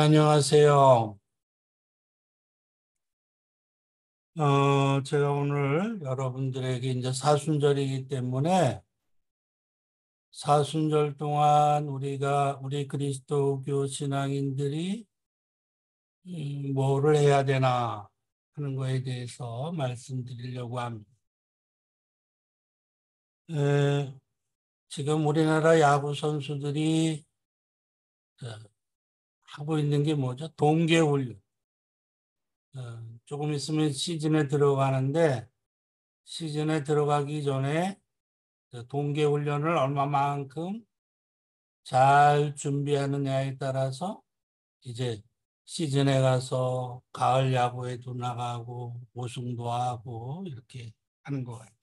안녕하세요. 제가 오늘 여러분들에게 이제 사순절이기 때문에 사순절 동안 우리 그리스도교 신앙인들이 뭐를 해야 되나 하는 거에 대해서 말씀드리려고 합니다. 에, 지금 우리나라 야구 선수들이 하고 있는 게 뭐죠? 동계훈련. 조금 있으면 시즌에 들어가는데 시즌에 들어가기 전에 동계훈련을 얼마만큼 잘 준비하느냐에 따라서 이제 시즌에 가서 가을 야구에도 나가고 우승도 하고 이렇게 하는 것 같아요.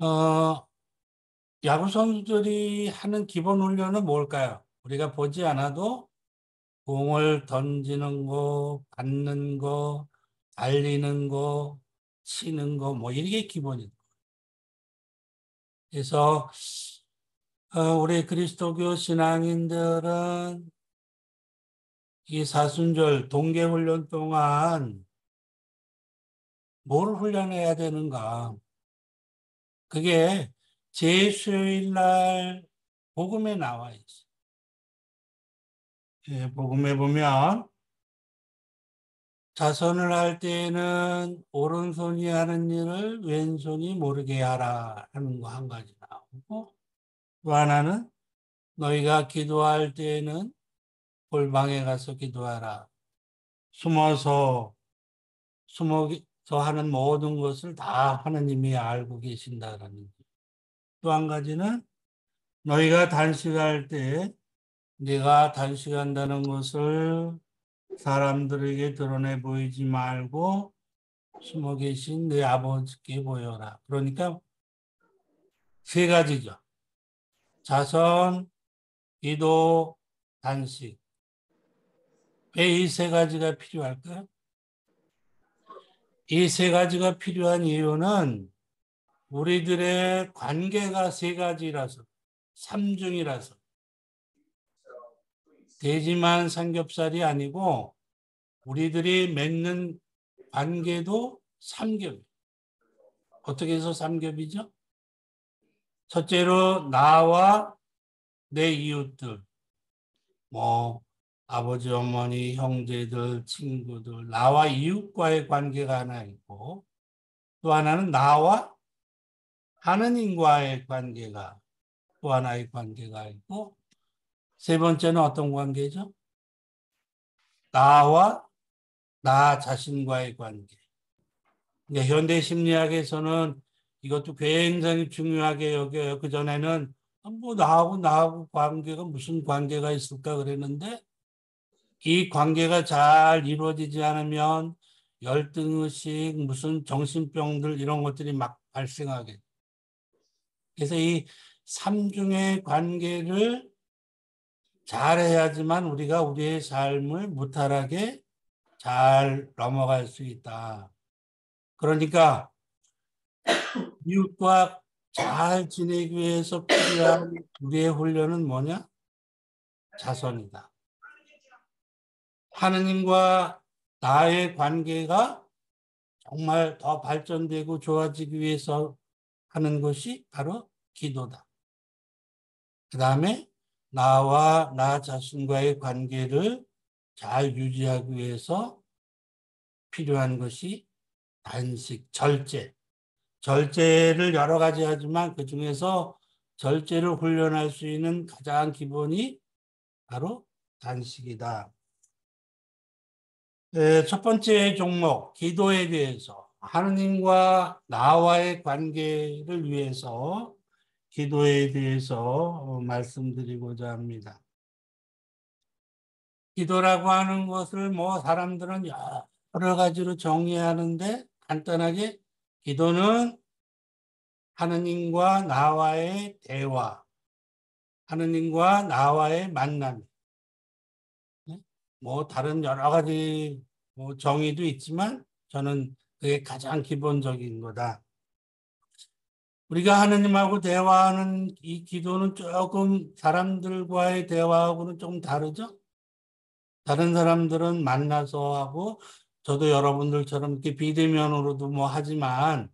어, 야구 선수들이 하는 기본 훈련은 뭘까요? 우리가 보지 않아도 공을 던지는 거, 받는 거, 달리는 거, 치는 거, 뭐 이게 기본이에요. 그래서 우리 그리스도교 신앙인들은 이 사순절 동계훈련 동안 뭘 훈련해야 되는가? 그게 제수요일 날 복음에 나와 있어요. 예, 복음에 보면 자선을 할 때에는 오른손이 하는 일을 왼손이 모르게 하라 하는 거 한 가지 나오고, 또 하나는 너희가 기도할 때에는 골방에 가서 기도하라. 숨어서 하는 모든 것을 다 하느님이 알고 계신다라는 것. 또 한 가지는 너희가 단식할 때 네가 단식한다는 것을 사람들에게 드러내 보이지 말고 숨어 계신 네 아버지께 보여라. 그러니까 세 가지죠. 자선, 기도, 단식. 왜 이 세 가지가 필요할까요? 이 세 가지가 필요한 이유는 우리들의 관계가 세 가지라서, 삼중이라서. 돼지만 삼겹살이 아니고 우리들이 맺는 관계도 삼겹. 어떻게 해서 삼겹이죠? 첫째로 나와 내 이웃들, 뭐 아버지, 어머니, 형제들, 친구들, 나와 이웃과의 관계가 하나 있고, 또 하나는 나와 하느님과의 관계가 또 하나의 관계가 있고, 세 번째는 어떤 관계죠? 나와 나 자신과의 관계. 그러니까 현대 심리학에서는 이것도 굉장히 중요하게 여겨요. 그전에는 뭐 나하고 관계가 무슨 관계가 있을까 그랬는데 이 관계가 잘 이루어지지 않으면 열등의식, 무슨 정신병들 이런 것들이 막 발생하게. 그래서 이 삼중의 관계를 잘해야지만 우리가 우리의 삶을 무탈하게 잘 넘어갈 수 있다. 그러니까 이웃과 잘 지내기 위해서 필요한 우리의 훈련은 뭐냐? 자선이다. 하느님과 나의 관계가 정말 더 발전되고 좋아지기 위해서 하는 것이 바로 기도다. 그 다음에 나와 나 자신과의 관계를 잘 유지하기 위해서 필요한 것이 단식, 절제. 절제를 여러 가지 하지만 그중에서 절제를 훈련할 수 있는 가장 기본이 바로 단식이다. 첫 번째 종목, 기도에 대해서 하느님과 나와의 관계를 위해서 기도에 대해서 말씀드리고자 합니다. 기도라고 하는 것을 뭐 사람들은 여러 가지로 정의하는데 간단하게 기도는 하느님과 나와의 대화, 하느님과 나와의 만남. 뭐 다른 여러 가지 뭐 정의도 있지만 저는 그게 가장 기본적인 거다. 우리가 하느님하고 대화하는 이 기도는 조금 사람들과의 대화하고는 조금 다르죠? 다른 사람들은 만나서 하고, 저도 여러분들처럼 이렇게 비대면으로도 뭐 하지만,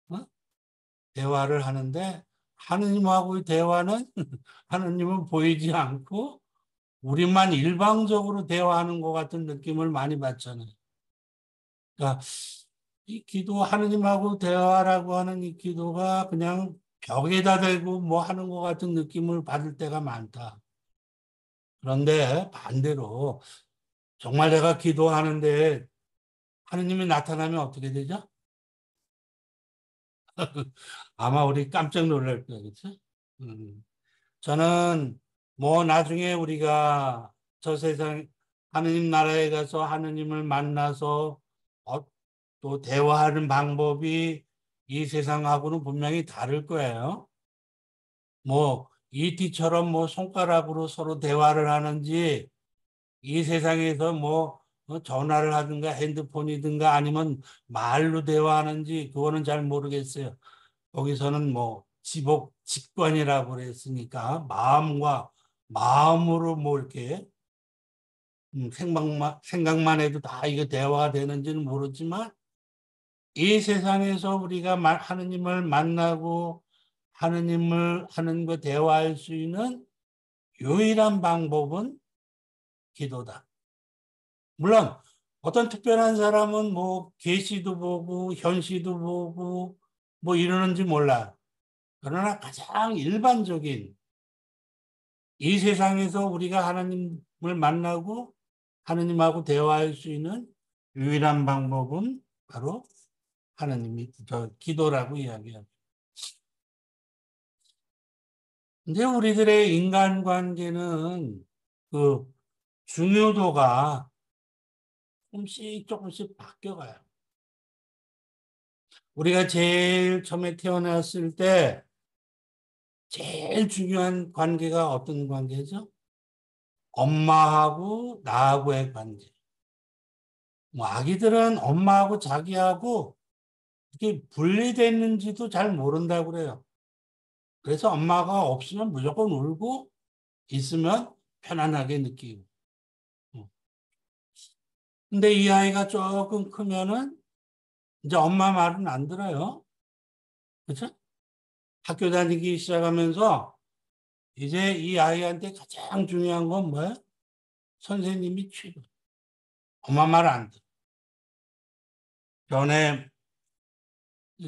어? 대화를 하는데, 하느님하고의 대화는 하느님은 보이지 않고, 우리만 일방적으로 대화하는 것 같은 느낌을 많이 받잖아요. 그러니까 이 기도, 하느님하고 대화라고 하는 이 기도가 그냥 벽에다 대고 뭐 하는 것 같은 느낌을 받을 때가 많다. 그런데 반대로 정말 내가 기도하는데 하느님이 나타나면 어떻게 되죠? 아마 우리 깜짝 놀랄 거예요. 그렇죠? 음. 저는 뭐 나중에 우리가 저 세상 하느님 나라에 가서 하느님을 만나서 또 대화하는 방법이 이 세상하고는 분명히 다를 거예요. 뭐 이티처럼 뭐 손가락으로 서로 대화를 하는지 이 세상에서 뭐 전화를 하든가 핸드폰이든가 아니면 말로 대화하는지 그거는 잘 모르겠어요. 거기서는 뭐 지복 직관이라고 그랬으니까 마음과 마음으로 뭐 이렇게 생각만 해도 다 이게 대화가 되는지는 모르지만 이 세상에서 우리가 하느님을 만나고 하느님을 하는과 대화할 수 있는 유일한 방법은 기도다. 물론 어떤 특별한 사람은 뭐 계시도 보고 현시도 보고 뭐 이러는지 몰라. 그러나 가장 일반적인 이 세상에서 우리가 하나님을 만나고 하나님하고 대화할 수 있는 유일한 방법은 바로 하나님이 기도라고 이야기합니다. 이제 우리들의 인간관계는 그 중요도가 조금씩 바뀌어가요. 우리가 제일 처음에 태어났을 때 제일 중요한 관계가 어떤 관계죠? 엄마하고 나하고의 관계. 뭐 아기들은 엄마하고 자기하고 이게 분리됐는지도 잘 모른다고 그래요. 그래서 엄마가 없으면 무조건 울고 있으면 편안하게 느끼고. 근데 이 아이가 조금 크면은 이제 엄마 말은 안 들어요. 그렇죠? 학교 다니기 시작하면서 이제 이 아이한테 가장 중요한 건 뭐예요? 선생님이 취급. 엄마 말 안 들어. 전에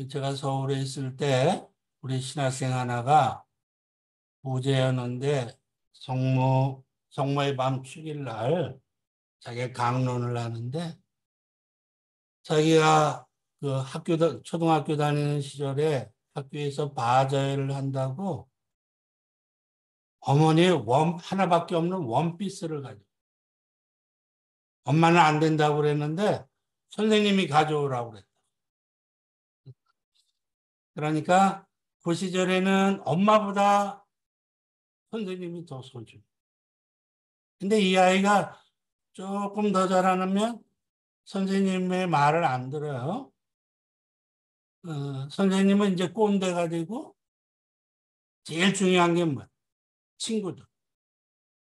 제가 서울에 있을 때 우리 신학생 하나가 부재였는데 성모의 밤 축일날 자기가 강론을 하는데 자기가 그 초등학교 다니는 시절에 학교에서 바자회를 한다고 어머니 하나밖에 없는 원피스를 가져. 엄마는 안 된다고 그랬는데 선생님이 가져오라고 그랬다. 그러니까 그 시절에는 엄마보다 선생님이 더 소중해. 근데 이 아이가 조금 더 자라면 선생님의 말을 안 들어요. 선생님은 이제 꼰대가 되고 제일 중요한 게 뭐야? 친구들.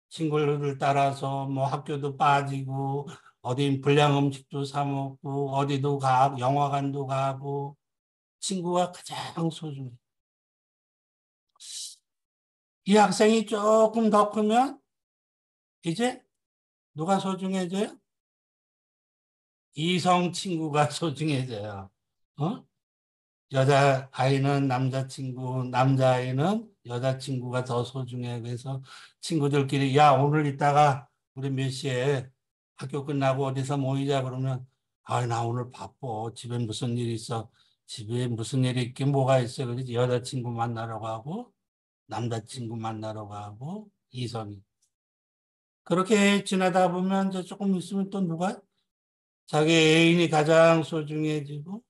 친구를 따라서 뭐 학교도 빠지고 어디 불량 음식도 사 먹고 어디도 가고 영화관도 가고 친구가 가장 소중해. 이 학생이 조금 더 크면 이제 누가 소중해져요? 이성 친구가 소중해져요. 어? 여자아이는 남자친구, 남자아이는 여자친구가 더 소중해. 그래서 친구들끼리, 야, 오늘 이따가 우리 몇 시에 학교 끝나고 어디서 모이자 그러면, 아, 나 오늘 바빠. 집에 무슨 일 있어. 집에 무슨 일이 있긴 뭐가 있어. 그래서 여자친구 만나러 가고, 남자친구 만나러 가고, 이성이. 그렇게 지나다 보면 이제 조금 있으면 또 누가? 자기 애인이 가장 소중해지고,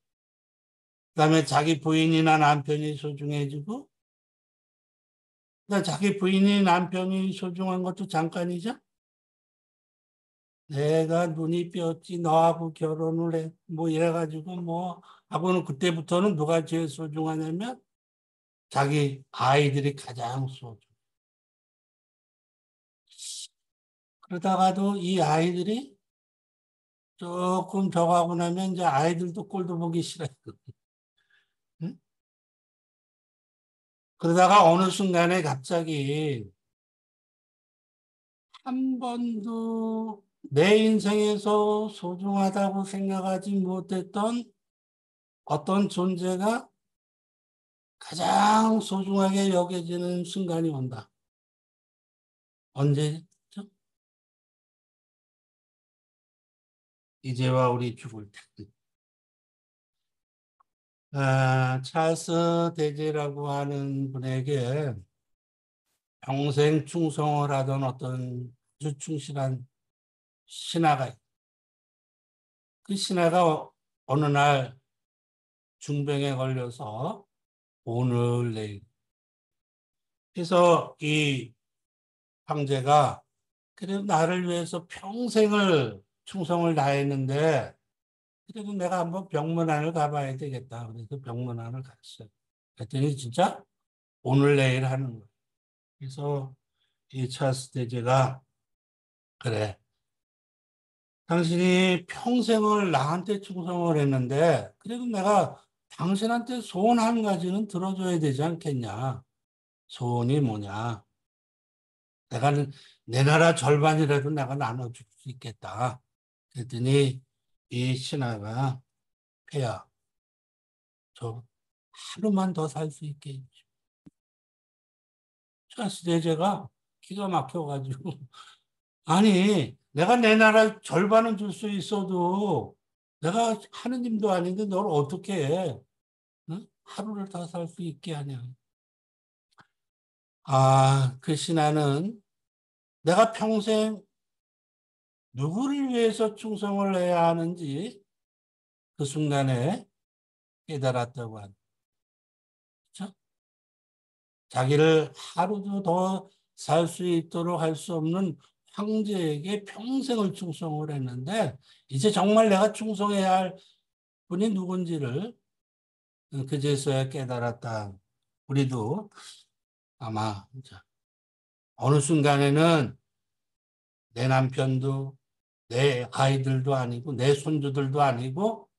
그다음에 자기 부인이나 남편이 소중해지고, 그러니까 자기 부인이 남편이 소중한 것도 잠깐이죠. 내가 눈이 뼈지 너하고 결혼을 해. 뭐 이래가지고 뭐 하고는 그때부터는 누가 제일 소중하냐면 자기 아이들이 가장 소중해. 그러다가도 이 아이들이 조금 더 가고 나면 이제 아이들도 꼴도 보기 싫어요. 응? 그러다가 어느 순간에 갑자기 한 번도 내 인생에서 소중하다고 생각하지 못했던 어떤 존재가 가장 소중하게 여겨지는 순간이 온다. 언제죠? 이제와 우리 죽을 때. 찰스 대제라고 하는 분에게 평생 충성을 하던 어떤 아주 충실한 신하가 있어요. 그 신하가 어느 날 중병에 걸려서 오늘 내일. 그래서 이 황제가 그래도 나를 위해서 평생을 충성을 다했는데 그래도 내가 한번 병문안을 가봐야 되겠다. 그래서 병문안을 갔어요. 그랬더니 진짜 오늘 내일 하는 거예요. 그래서 이 찰스 대제가 그래. 당신이 평생을 나한테 충성을 했는데 그래도 내가 당신한테 소원 한 가지는 들어줘야 되지 않겠냐. 소원이 뭐냐. 내가 내 나라 절반이라도 내가 나눠줄 수 있겠다. 그랬더니 이 신하가 폐야, 저 하루만 더 살 수 있게 해주십시오. 찰스 대제가 기가 막혀가지고 아니 내가 내 나라 절반은 줄 수 있어도 내가 하느님도 아닌데 널 어떻게 해? 응? 하루를 더 살 수 있게 하냐. 그 신하는 내가 평생 누구를 위해서 충성을 해야 하는지 그 순간에 깨달았다고 합니다. 그렇죠? 자기를 하루도 더 살 수 있도록 할 수 없는 황제에게 평생을 충성을 했는데 이제 정말 내가 충성해야 할 분이 누군지를 그제서야 깨달았다. 우리도 아마 어느 순간에는 내 남편도 내 아이들도 아니고 내 손주들도 아니고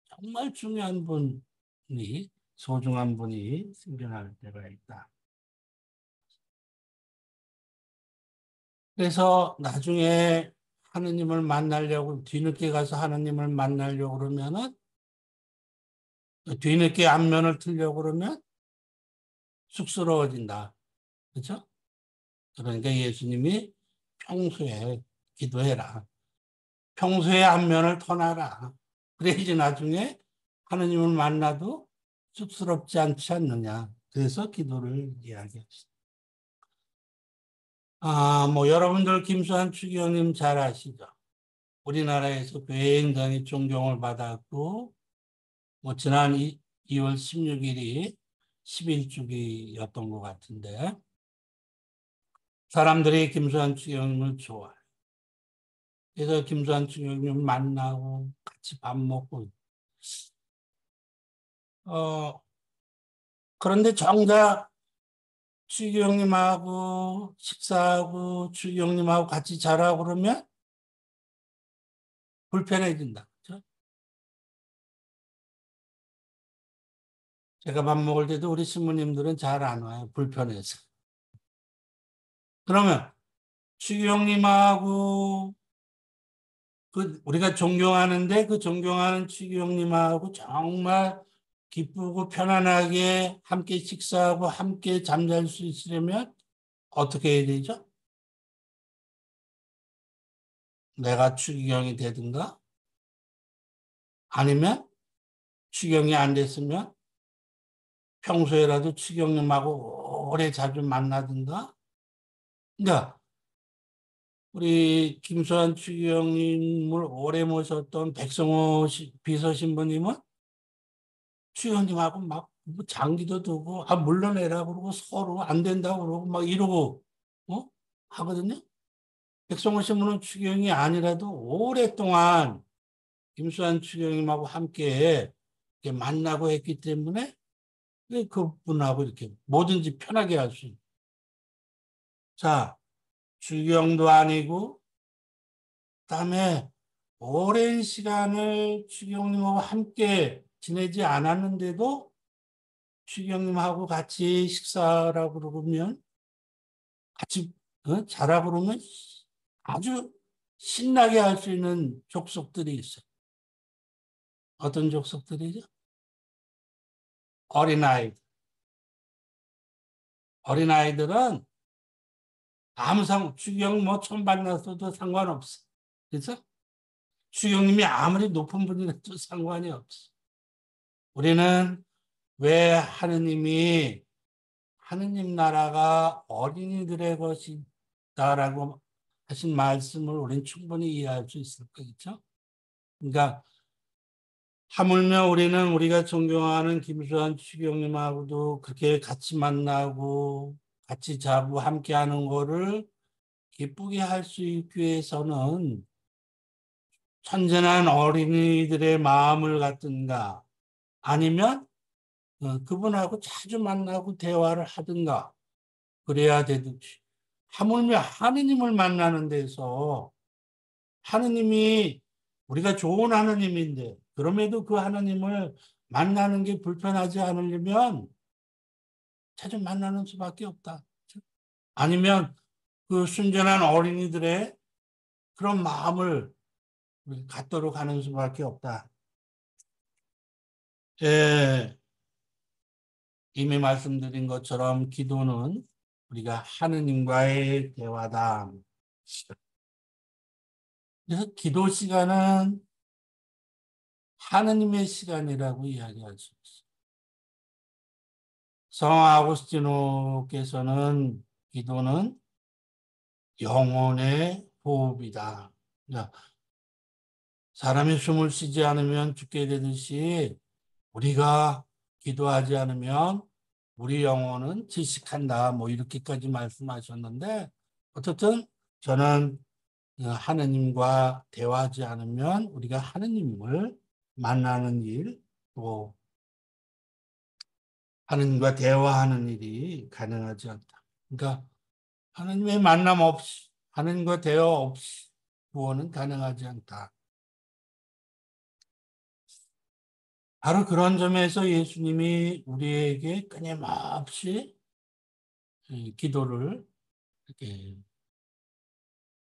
정말 중요한 분이 소중한 분이 생겨날 때가 있다. 그래서 나중에 하느님을 만나려고 뒤늦게 가서 하느님을 만나려고 그러면은 뒤늦게 안면을 틀려고 그러면 쑥스러워진다. 그렇죠? 그러니까 예수님이 평소에 기도해라. 평소에 안면을 터놔라. 그래야지 나중에 하느님을 만나도 쑥스럽지 않지 않느냐. 그래서 기도를 이야기했습니다. 뭐 여러분들 김수환 추기경님 잘 아시죠? 우리나라에서 굉장히 존경을 받았고 뭐 지난 2월 16일이 11주기였던 것 같은데 사람들이 김수환 추기경님을 좋아해요. 그래서 김수환 추기경님 만나고 같이 밥 먹고 그런데 정작 추기경님하고 식사하고 추기경님하고 같이 자라고 그러면 불편해진다. 그렇죠? 제가 밥 먹을 때도 우리 신부님들은 잘 안 와요. 불편해서. 그러면 추기경님하고 우리가 존경하는데 그 존경하는 추기경님하고 정말 기쁘고 편안하게 함께 식사하고 함께 잠잘 수 있으려면 어떻게 해야 되죠? 내가 추기경이 되든가 아니면 추기경이 안 됐으면 평소에라도 추기경님하고 오래 자주 만나든가. 그러니까 우리 김수환 추기경님을 오래 모셨던 백성호 비서신부님은 추기경님하고 막 장기도 두고 물러내라 그러고 서로 안 된다고 그러고 막 이러고 하거든요. 백성호 신부는 추기경이 아니라도 오랫동안 김수환 추기경님하고 함께 만나고 했기 때문에 그분하고 이렇게 뭐든지 편하게 할 수 있는. 자, 주경도 아니고, 그다음에 오랜 시간을 주경님하고 함께 지내지 않았는데도 주경님하고 같이 식사라고 그러면, 같이 자라고 그러면 아주 신나게 할 수 있는 족속들이 있어요. 어떤 족속들이죠? 어린아이. 어린아이들은 주경 뭐 처음 만났어도 상관없어. 그래서 주경님이 아무리 높은 분이라도 상관이 없어. 우리는 왜 하느님 나라가 어린이들의 것이다라고 하신 말씀을 우리는 충분히 이해할 수 있을 거겠죠? 그러니까 하물며 우리는 우리가 존경하는 김수환 추경님하고도 그렇게 같이 만나고 같이 자고 함께 하는 거를 기쁘게 할 수 있기 위해서는 천진한 어린이들의 마음을 갖든가 아니면 그분하고 자주 만나고 대화를 하든가 그래야 되듯이 하물며 하느님을 만나는 데서 하느님이 우리가 좋은 하느님인데 그럼에도 그 하느님을 만나는 게 불편하지 않으려면 자주 만나는 수밖에 없다. 아니면 그 순전한 어린이들의 그런 마음을 갖도록 하는 수밖에 없다. 예, 이미 말씀드린 것처럼 기도는 우리가 하느님과의 대화다. 그래서 기도 시간은 하느님의 시간이라고 이야기할 수 있어요. 성 아고스티노께서는 기도는 영혼의 호흡이다. 사람이 숨을 쉬지 않으면 죽게 되듯이 우리가 기도하지 않으면 우리 영혼은 질식한다. 뭐 이렇게까지 말씀하셨는데 어쨌든 저는 하느님과 대화하지 않으면 우리가 하느님을 만나는 일, 또 하느님과 대화하는 일이 가능하지 않다. 그러니까 하느님의 만남 없이, 하느님과 대화 없이 구원은 가능하지 않다. 바로 그런 점에서 예수님이 우리에게 끊임없이 기도를 이렇게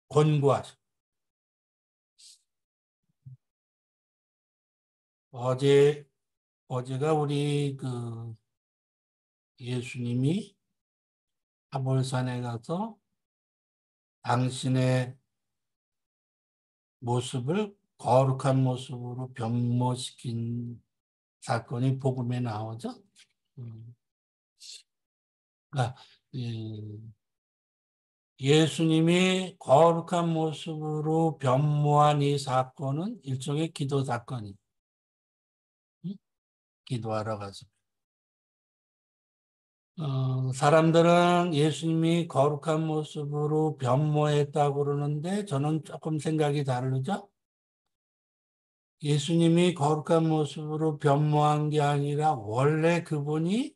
권고하죠. 어제가 우리 예수님이 타볼산에 가서 당신의 모습을 거룩한 모습으로 변모시킨 사건이 복음에 나오죠. 그러니까 예수님이 거룩한 모습으로 변모한 이 사건은 일종의 기도 사건이. 기도하러 가서. 사람들은 예수님이 거룩한 모습으로 변모했다고 그러는데 저는 조금 생각이 다르죠. 예수님이 거룩한 모습으로 변모한 게 아니라 원래 그분이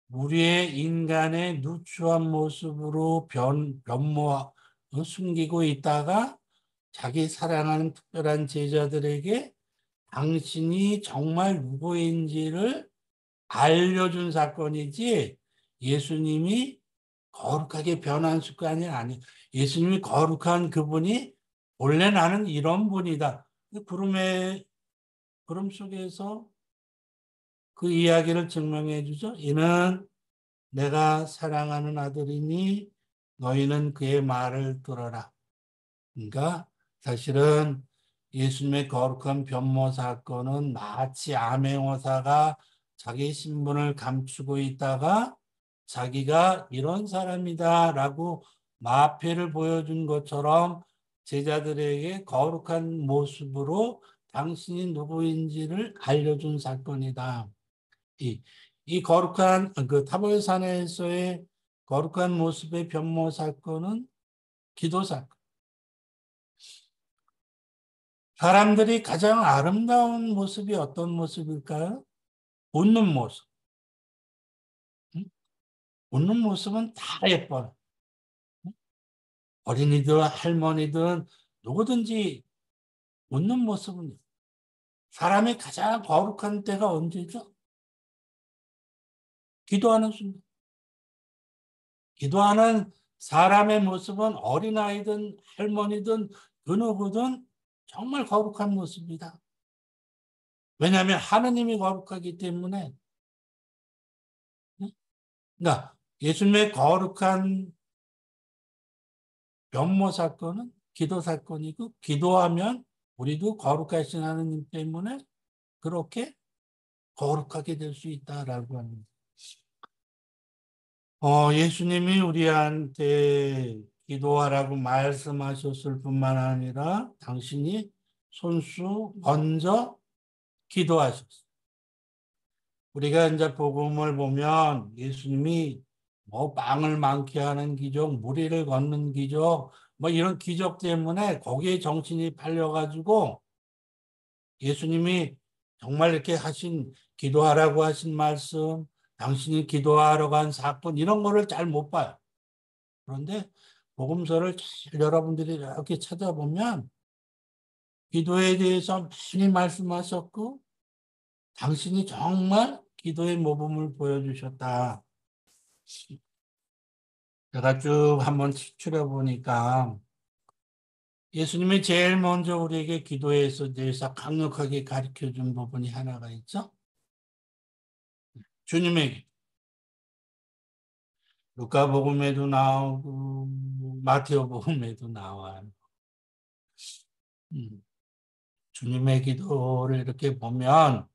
우리의 인간의 누추한 모습으로 숨기고 있다가 자기 사랑하는 특별한 제자들에게 당신이 정말 누구인지를 알려준 사건이지 예수님이 거룩하게 변한 습관이 아니에요. 예수님이 거룩한 그분이 원래 나는 이런 분이다. 구름 속에서 그 이야기를 증명해 주죠. 이는 내가 사랑하는 아들이니 너희는 그의 말을 들어라. 그러니까 사실은 예수님의 거룩한 변모 사건은 마치 암행어사가 자기 신분을 감추고 있다가 자기가 이런 사람이다라고 마패를 보여준 것처럼 제자들에게 거룩한 모습으로 당신이 누구인지를 알려준 사건이다. 이 거룩한 타보산에서의 거룩한 모습의 변모 사건은 기도 사건. 사람들이 가장 아름다운 모습이 어떤 모습일까요? 웃는 모습. 웃는 모습은 다 예뻐요. 어린이들, 할머니들은 누구든지 웃는 모습은 사람이 가장 거룩한 때가 언제죠? 기도하는 순간. 기도하는 사람의 모습은 어린아이든 할머니든 그 누구든 정말 거룩한 모습이다. 왜냐하면 하느님이 거룩하기 때문에. 그러니까 예수님의 거룩한 변모 사건은 기도 사건이고, 기도하면 우리도 거룩하신 하느님 때문에 그렇게 거룩하게 될 수 있다라고 합니다. 예수님이 우리한테 기도하라고 말씀하셨을 뿐만 아니라 당신이 손수 먼저 기도하셨어요. 우리가 이제 복음을 보면 예수님이 뭐 빵을 많게 하는 기적, 무리를 걷는 기적, 뭐 이런 기적 때문에 거기에 정신이 팔려가지고 예수님이 정말 이렇게 하신 기도하라고 하신 말씀, 당신이 기도하러 간 사건 이런 거를 잘 못 봐요. 그런데 복음서를 잘 여러분들이 이렇게 찾아보면 기도에 대해서 많이 말씀하셨고 당신이 정말 기도의 모범을 보여주셨다. 제가 쭉 한번 추려 보니까 예수님이 제일 먼저 우리에게 기도에 대해서 강력하게 가르쳐 준 부분이 하나가 있죠. 주님의 기도. 루카복음에도 나오고 마테오복음에도 나와요. 주님의 기도를 이렇게 보면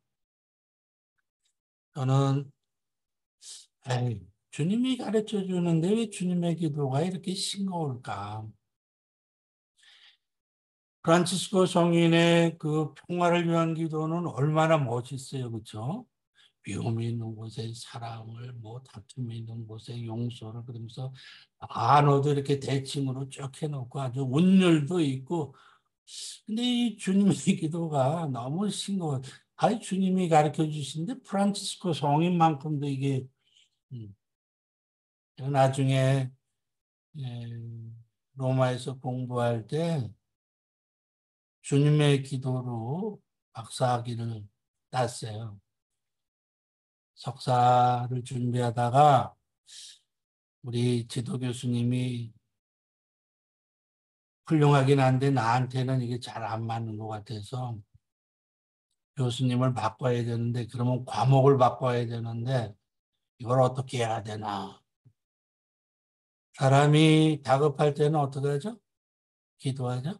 저는 에이, 주님이 가르쳐 주는데 왜 주님의 기도가 이렇게 싱거울까? 프란치스코 성인의 그 평화를 위한 기도는 얼마나 멋있어요, 그렇죠? 위험이 있는 곳에 사랑을, 뭐 다툼이 있는 곳에 용서를 그러면서 단어도 이렇게 대칭으로 쭉 해놓고 아주 운율도 있고. 근데 이 주님의 기도가 너무 싱거워. 아니 주님이 가르쳐 주신데 프란치스코 성인만큼도 이게 음, 나중에 에, 로마에서 공부할 때 주님의 기도로 박사학위를 땄어요. 석사를 준비하다가 우리 지도 교수님이 훌륭하긴 한데 나한테는 이게 잘 안 맞는 것 같아서 교수님을 바꿔야 되는데 그러면 과목을 바꿔야 되는데 이걸 어떻게 해야 되나. 사람이 다급할 때는 어떻게 하죠? 기도하죠.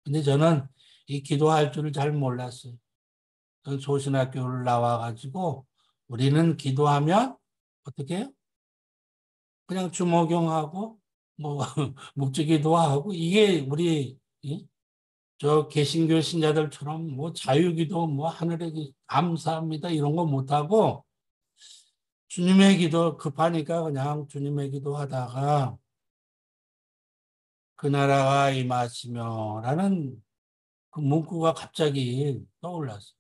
근데 저는 이 기도할 줄을 잘 몰랐어요. 저는 소신학교를 나와가지고 우리는 기도하면 어떻게 해요? 그냥 주목용하고 뭐 묵주기도 하고 이게 우리 저 개신교 신자들처럼 뭐 자유기도 뭐 하늘에 감사합니다 이런 거 못하고 주님의 기도 급하니까 그냥 주님의 기도 하다가 그 나라가 임하시며 라는 그 문구가 갑자기 떠올랐어요.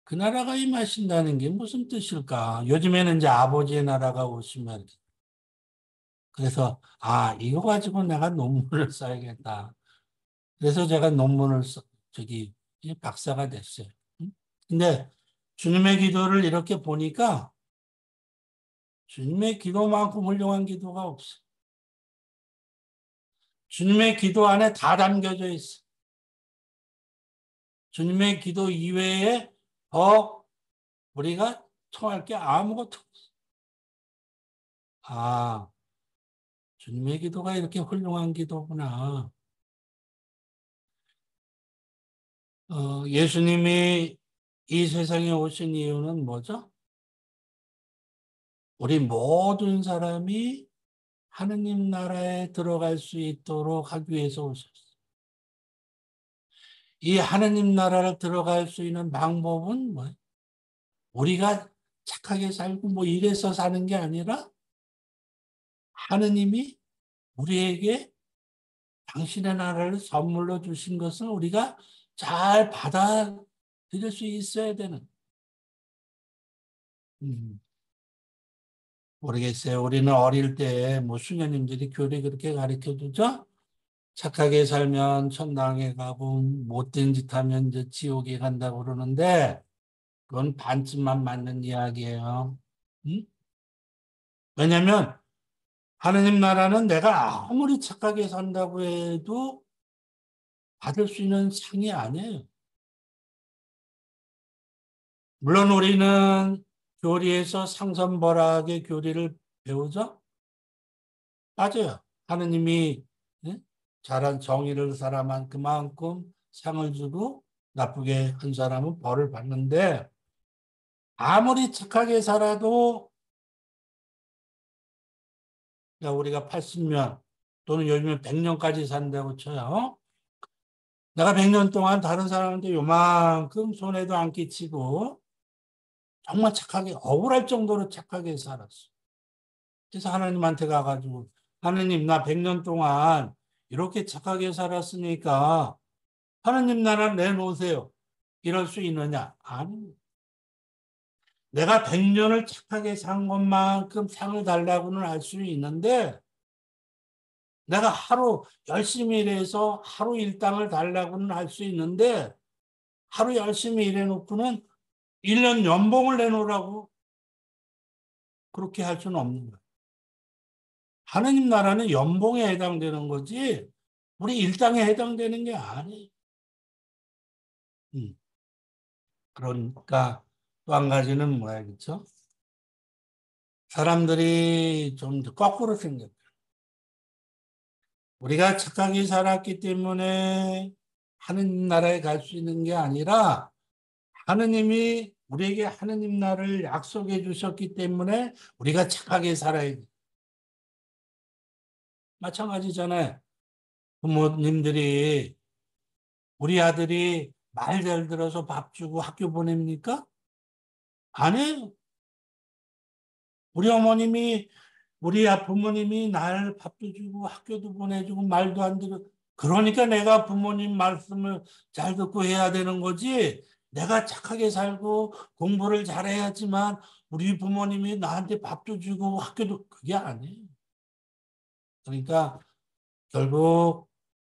그 나라가 임하신다는 게 무슨 뜻일까? 요즘에는 이제 아버지의 나라가 오시면 그래서 이거 가지고 내가 논문을 써야겠다. 그래서 제가 논문을 저기 박사가 됐어요. 응? 근데 주님의 기도를 이렇게 보니까 주님의 기도만큼 훌륭한 기도가 없어. 주님의 기도 안에 다 담겨져 있어. 주님의 기도 이외에 더 우리가 청할 게 아무것도 없어. 아, 주님의 기도가 이렇게 훌륭한 기도구나. 예수님이 이 세상에 오신 이유는 뭐죠? 우리 모든 사람이 하느님 나라에 들어갈 수 있도록 하기 위해서 오셨어요. 이 하느님 나라를 들어갈 수 있는 방법은 뭐예요? 우리가 착하게 살고 뭐 이래서 사는 게 아니라 하느님이 우리에게 당신의 나라를 선물로 주신 것을 우리가 잘 받아들일 수 있어야 되는. 음. 모르겠어요. 우리는 어릴 때 뭐 수녀님들이 교리 그렇게 가르쳐 주죠? 착하게 살면 천당에 가고 못된 짓 하면 이제 지옥에 간다고 그러는데 그건 반쯤만 맞는 이야기예요. 응? 왜냐면 하느님 나라는 내가 아무리 착하게 산다고 해도 받을 수 있는 상이 아니에요. 물론 우리는 교리에서 상선벌하게 교리를 배우죠? 맞아요. 하느님이 예? 잘한 정의를 사람한 그만큼 상을 주고 나쁘게 한 사람은 벌을 받는데 아무리 착하게 살아도 우리가 80년 또는 요즘에 100년까지 산다고 쳐요. 내가 100년 동안 다른 사람한테 요만큼 손해도 안 끼치고 정말 착하게 억울할 정도로 착하게 살았어. 그래서 하나님한테 가가지고 하나님 나 100년 동안 이렇게 착하게 살았으니까 하나님 나라 내놓으세요. 이럴 수 있느냐? 아니. 내가 100년을 착하게 산 것만큼 상을 달라고는 할 수 있는데 내가 하루 열심히 일해서 하루 일당을 달라고는 할 수 있는데 하루 열심히 일해놓고는 1년 연봉을 내놓으라고 그렇게 할 수는 없는 거예요. 하느님 나라는 연봉에 해당되는 거지 우리 일당에 해당되는 게 아니에요. 음. 그러니까 또 한 가지는 뭐야, 그렇죠? 사람들이 좀 거꾸로 생겼다. 우리가 착하게 살았기 때문에 하느님 나라에 갈 수 있는 게 아니라 하느님이 우리에게 하느님 나라를 약속해 주셨기 때문에 우리가 착하게 살아야 돼. 마찬가지잖아요. 부모님들이 우리 아들이 말 잘 들어서 밥 주고 학교 보냅니까? 아니에요. 우리 어머님이 우리 부모님이 날 밥도 주고 학교도 보내주고 말도 안 들어. 그러니까 내가 부모님 말씀을 잘 듣고 해야 되는 거지. 내가 착하게 살고 공부를 잘해야지만 우리 부모님이 나한테 밥도 주고 학교도 그게 아니에요. 그러니까 결국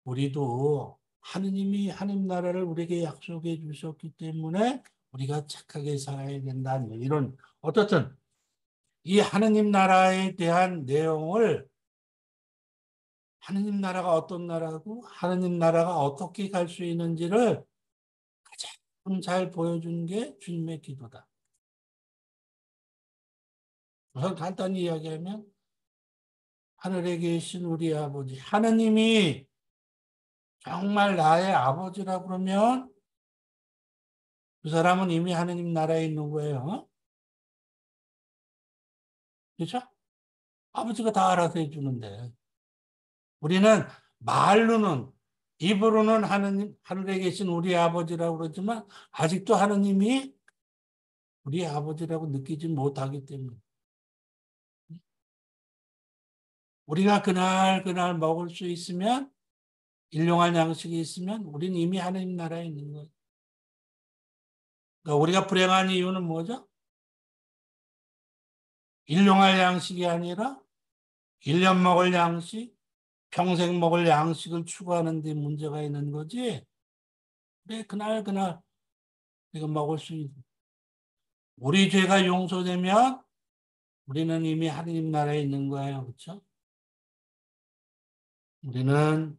우리도 하느님이 하느님 나라를 우리에게 약속해 주셨기 때문에 우리가 착하게 살아야 된다는 이런 어떻든 이 하느님 나라에 대한 내용을 하느님 나라가 어떤 나라고 하느님 나라가 어떻게 갈 수 있는지를 가장 잘 보여준 게 주님의 기도다. 우선 간단히 이야기하면 하늘에 계신 우리 아버지 하느님이 정말 나의 아버지라 그러면 그 사람은 이미 하느님 나라에 있는 거예요. 그렇죠? 아버지가 다 알아서 해주는데 우리는 말로는 입으로는 하느님 하늘에 계신 우리 아버지라고 그러지만 아직도 하느님이 우리 아버지라고 느끼지 못하기 때문에 우리가 그날 먹을 수 있으면 일용할 양식이 있으면 우리는 이미 하느님 나라에 있는 거예요. 그러니까 우리가 불행한 이유는 뭐죠? 일용할 양식이 아니라 1년 먹을 양식, 평생 먹을 양식을 추구하는 데 문제가 있는 거지. 그래, 그날 우리가 먹을 수 있는. 우리 죄가 용서되면 우리는 이미 하느님 나라에 있는 거예요. 그렇죠? 우리는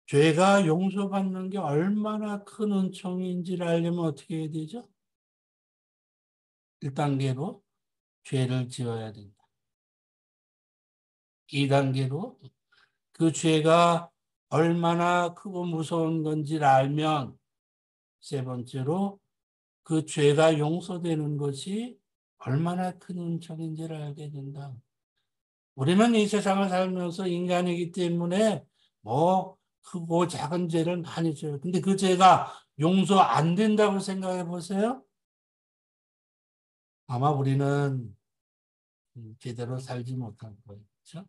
죄가 용서받는 게 얼마나 큰 은총인지를 알려면 어떻게 해야 되죠? 1단계로 죄를 지어야 된다. 2단계로 그 죄가 얼마나 크고 무서운 건지를 알면 세 번째로 그 죄가 용서되는 것이 얼마나 큰 은총인지를 알게 된다. 우리는 이 세상을 살면서 인간이기 때문에 뭐 크고 작은 죄를 많이 져요. 근데 그 죄가 용서 안 된다고 생각해 보세요. 아마 우리는 제대로 살지 못할 거예요. 그렇죠?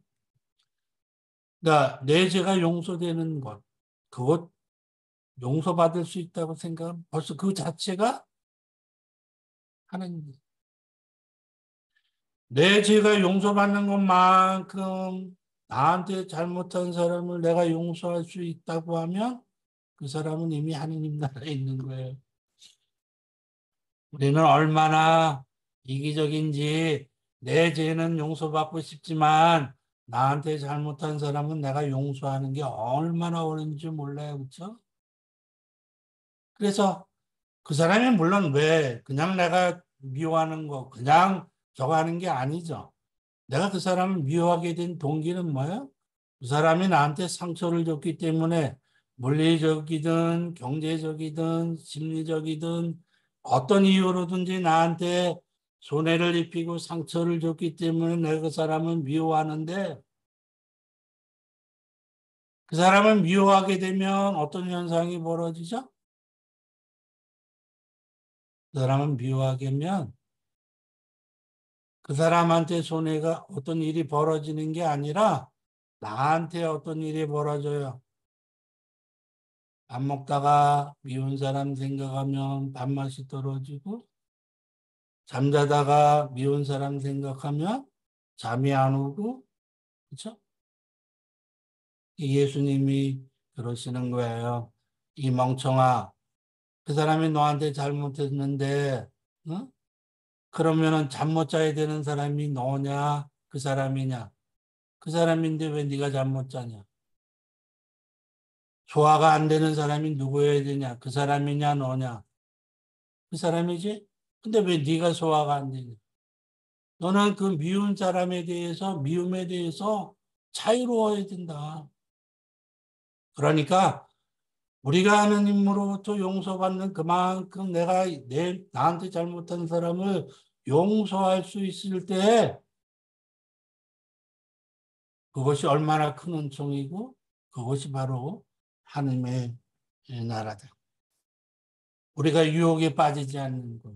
그러니까 내 죄가 용서되는 것, 그것 용서받을 수 있다고 생각하면 벌써 그 자체가 하느님. 내 죄가 용서받는 것만큼 나한테 잘못한 사람을 내가 용서할 수 있다고 하면 그 사람은 이미 하느님 나라에 있는 거예요. 우리는 얼마나 이기적인지 내 죄는 용서받고 싶지만 나한테 잘못한 사람은 내가 용서하는 게 얼마나 어려운지 몰라요. 그렇죠? 그래서 그 사람이 물론 왜 그냥 내가 미워하는 거 그냥 저거 하는 게 아니죠. 내가 그 사람을 미워하게 된 동기는 뭐예요? 그 사람이 나한테 상처를 줬기 때문에 물리적이든 경제적이든 심리적이든 어떤 이유로든지 나한테 손해를 입히고 상처를 줬기 때문에 내가 그 사람을 미워하는데 그 사람을 미워하게 되면 어떤 현상이 벌어지죠? 그 사람을 미워하게 되면 그 사람한테 손해가 어떤 일이 벌어지는 게 아니라 나한테 어떤 일이 벌어져요. 밥 먹다가 미운 사람 생각하면 밥맛이 떨어지고 잠자다가 미운 사람 생각하면 잠이 안 오고 그렇죠? 예수님이 그러시는 거예요. 이 멍청아, 그 사람이 너한테 잘못했는데 어? 그러면은 잠 못 자야 되는 사람이 너냐? 그 사람이냐? 그 사람인데 왜 네가 잠 못 자냐? 소화가 안 되는 사람이 누구여야 되냐? 그 사람이냐 너냐? 그 사람이지? 근데 왜 네가 소화가 안 되냐? 너는 그 미운 사람에 대해서 미움에 대해서 자유로워야 된다. 그러니까 우리가 하느님으로부터 용서받는 그만큼 내가 나한테 잘못한 사람을 용서할 수 있을 때 그것이 얼마나 큰 은총이고 그것이 바로 하느님의 나라다. 우리가 유혹에 빠지지 않는 것.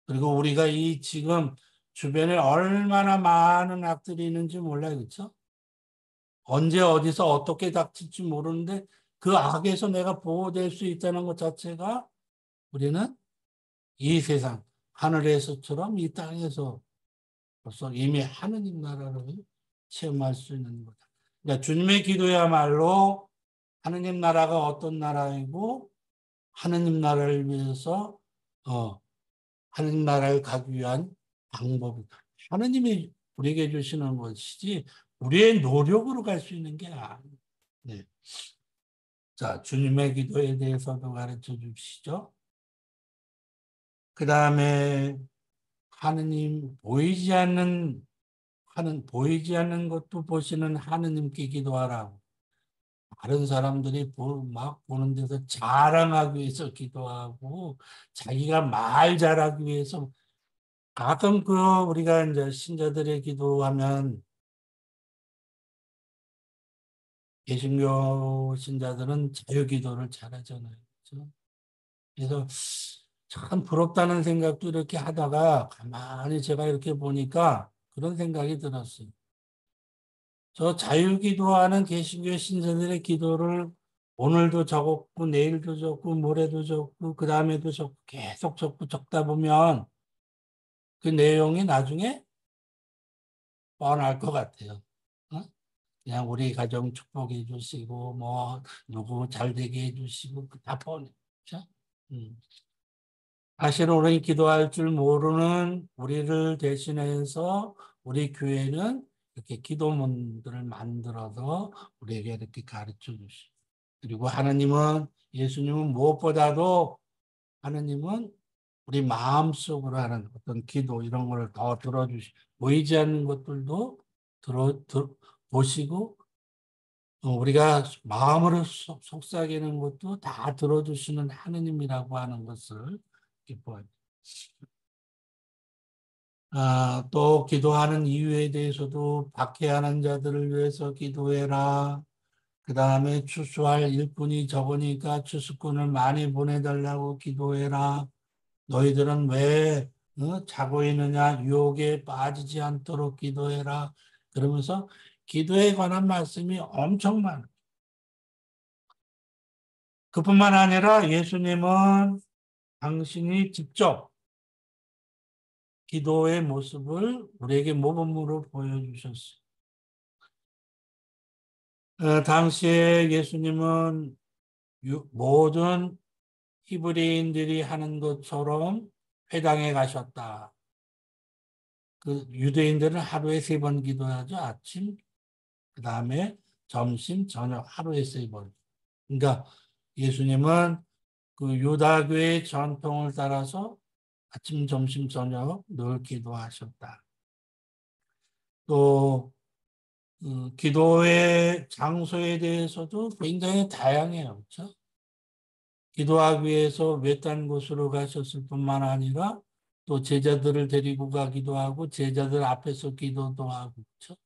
그리고 우리가 이 지금 주변에 얼마나 많은 악들이 있는지 몰라요. 그렇죠? 언제 어디서 어떻게 닥칠지 모르는데 그 악에서 내가 보호될 수 있다는 것 자체가 우리는 이 세상 하늘에서처럼 이 땅에서 벌써 이미 하느님 나라를 체험할 수 있는 거다. 그러니까 주님의 기도야말로 하느님 나라가 어떤 나라이고 하느님 나라를 위해서 하느님 나라를 가기 위한 방법이다. 하느님이 우리에게 주시는 것이지 우리의 노력으로 갈 수 있는 게 아니에요. 네. 자, 주님의 기도에 대해서도 가르쳐 주시죠. 그 다음에 하느님 보이지 않는 것도 보시는 하느님께 기도하라고. 다른 사람들이 막 보는 데서 자랑하기 위해서 기도하고 자기가 말 잘하기 위해서 가끔 우리가 이제 신자들의 기도하면 개신교 신자들은 자유 기도를 잘하잖아요. 그렇죠? 그래서 참 부럽다는 생각도 이렇게 하다가 가만히 제가 이렇게 보니까 그런 생각이 들었어요. 저 자유기도하는 개신교 신자들의 기도를 오늘도 적었고 내일도 적고 모레도 적고 그 다음에도 적고 계속 적고 적다 보면 그 내용이 나중에 뻔할 것 같아요. 어? 그냥 우리 가정 축복해 주시고 뭐 누구 잘 되게 해 주시고 다 뻔해. 그렇죠? 사실은 우리 기도할 줄 모르는 우리를 대신해서 우리 교회는 이렇게 기도문들을 만들어서 우리에게 이렇게 가르쳐 주시고 그리고 하나님은 예수님은 무엇보다도 하나님은 우리 마음속으로 하는 어떤 기도 이런 걸 더 들어주시고 보이지 않는 것들도 보시고 우리가 마음으로 속삭이는 것도 다 들어주시는 하느님이라고 하는 것을 기뻐합니다. 또 기도하는 이유에 대해서도 박해하는 자들을 위해서 기도해라. 그 다음에 추수할 일꾼이 적으니까 추수꾼을 많이 보내달라고 기도해라. 너희들은 왜 자고 있느냐? 유혹에 빠지지 않도록 기도해라. 그러면서 기도에 관한 말씀이 엄청 많아요. 그뿐만 아니라 예수님은 당신이 직접 기도의 모습을 우리에게 모범으로 보여주셨어요. 당시에 예수님은 모든 히브리인들이 하는 것처럼 회당에 가셨다. 그 유대인들은 하루에 3번 기도하죠. 아침, 그 다음에 점심, 저녁 하루에 3번. 그러니까 예수님은 그 유다교의 전통을 따라서 아침, 점심, 저녁 늘 기도하셨다. 또 기도의 장소에 대해서도 굉장히 다양해요. 그렇죠? 기도하기 위해서 외딴 곳으로 가셨을 뿐만 아니라 또 제자들을 데리고 가기도 하고 제자들 앞에서 기도도 하고 그렇죠?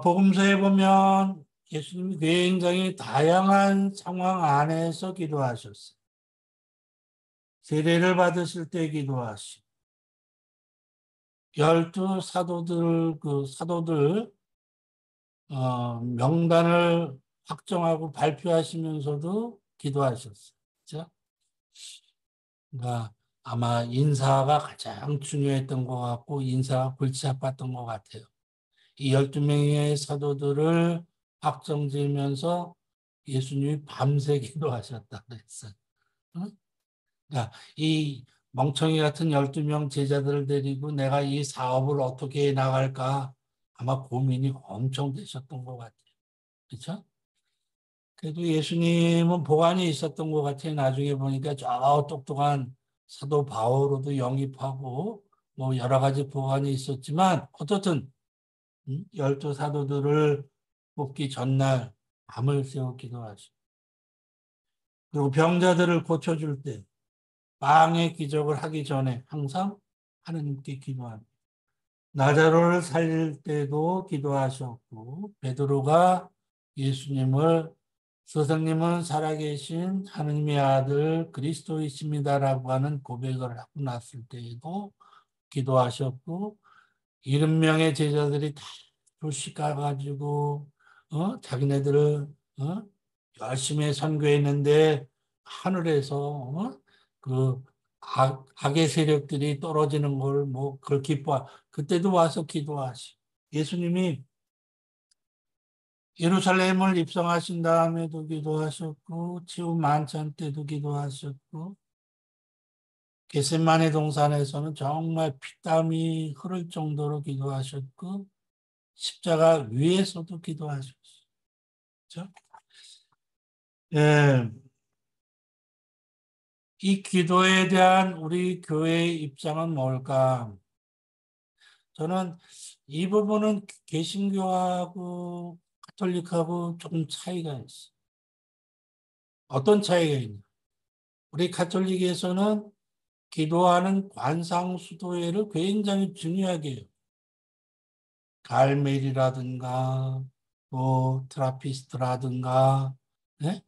복음서에 보면 예수님이 굉장히 다양한 상황 안에서 기도하셨어요. 세례를 받으실 때 기도하시고 12 사도들 그 사도들 명단을 확정하고 발표하시면서도 기도하셨어요. 그렇죠? 그러니까 아마 인사가 가장 중요했던 것 같고 인사가 골치 아팠던 것 같아요. 이 12명의 사도들을 확정지으면서 예수님이 밤새 기도하셨다 그랬어요. 응? 그러니까 이 멍청이 같은 12명 제자들을 데리고 내가 이 사업을 어떻게 나갈까 아마 고민이 엄청 되셨던 것 같아요. 그렇죠? 그래도 예수님은 보관이 있었던 것 같아요. 나중에 보니까 저 똑똑한 사도 바오로도 영입하고 뭐 여러 가지 보관이 있었지만 어떻든 12 사도들을 뽑기 전날 밤을 새워 기도하시고 그리고 병자들을 고쳐줄 때 빵의 기적을 하기 전에 항상 하느님께 기도합니다. 나자로를 살릴 때도 기도하셨고 베드로가 예수님을 스승님은 살아계신 하느님의 아들 그리스도이십니다라고 하는 고백을 하고 났을 때에도 기도하셨고 70명의 제자들이 다 조씩 가가지고 자기네들을 열심히 선교했는데 하늘에서 그 악의 세력들이 떨어지는 걸 뭐 그걸 그때도 와서 기도하시. 예수님이 예루살렘을 입성하신 다음에도 기도하셨고 치유 만찬 때도 기도하셨고 겟세마네 동산에서는 정말 피땀이 흐를 정도로 기도하셨고 십자가 위에서도 기도하셨어요. 그렇죠? 예, 이 기도에 대한 우리 교회의 입장은 뭘까? 저는 이 부분은 개신교하고 가톨릭하고 조금 차이가 있어요. 어떤 차이가 있냐? 우리 가톨릭에서는 기도하는 관상수도회를 굉장히 중요하게 해요. 갈멜이라든가 뭐 트라피스트라든가 네?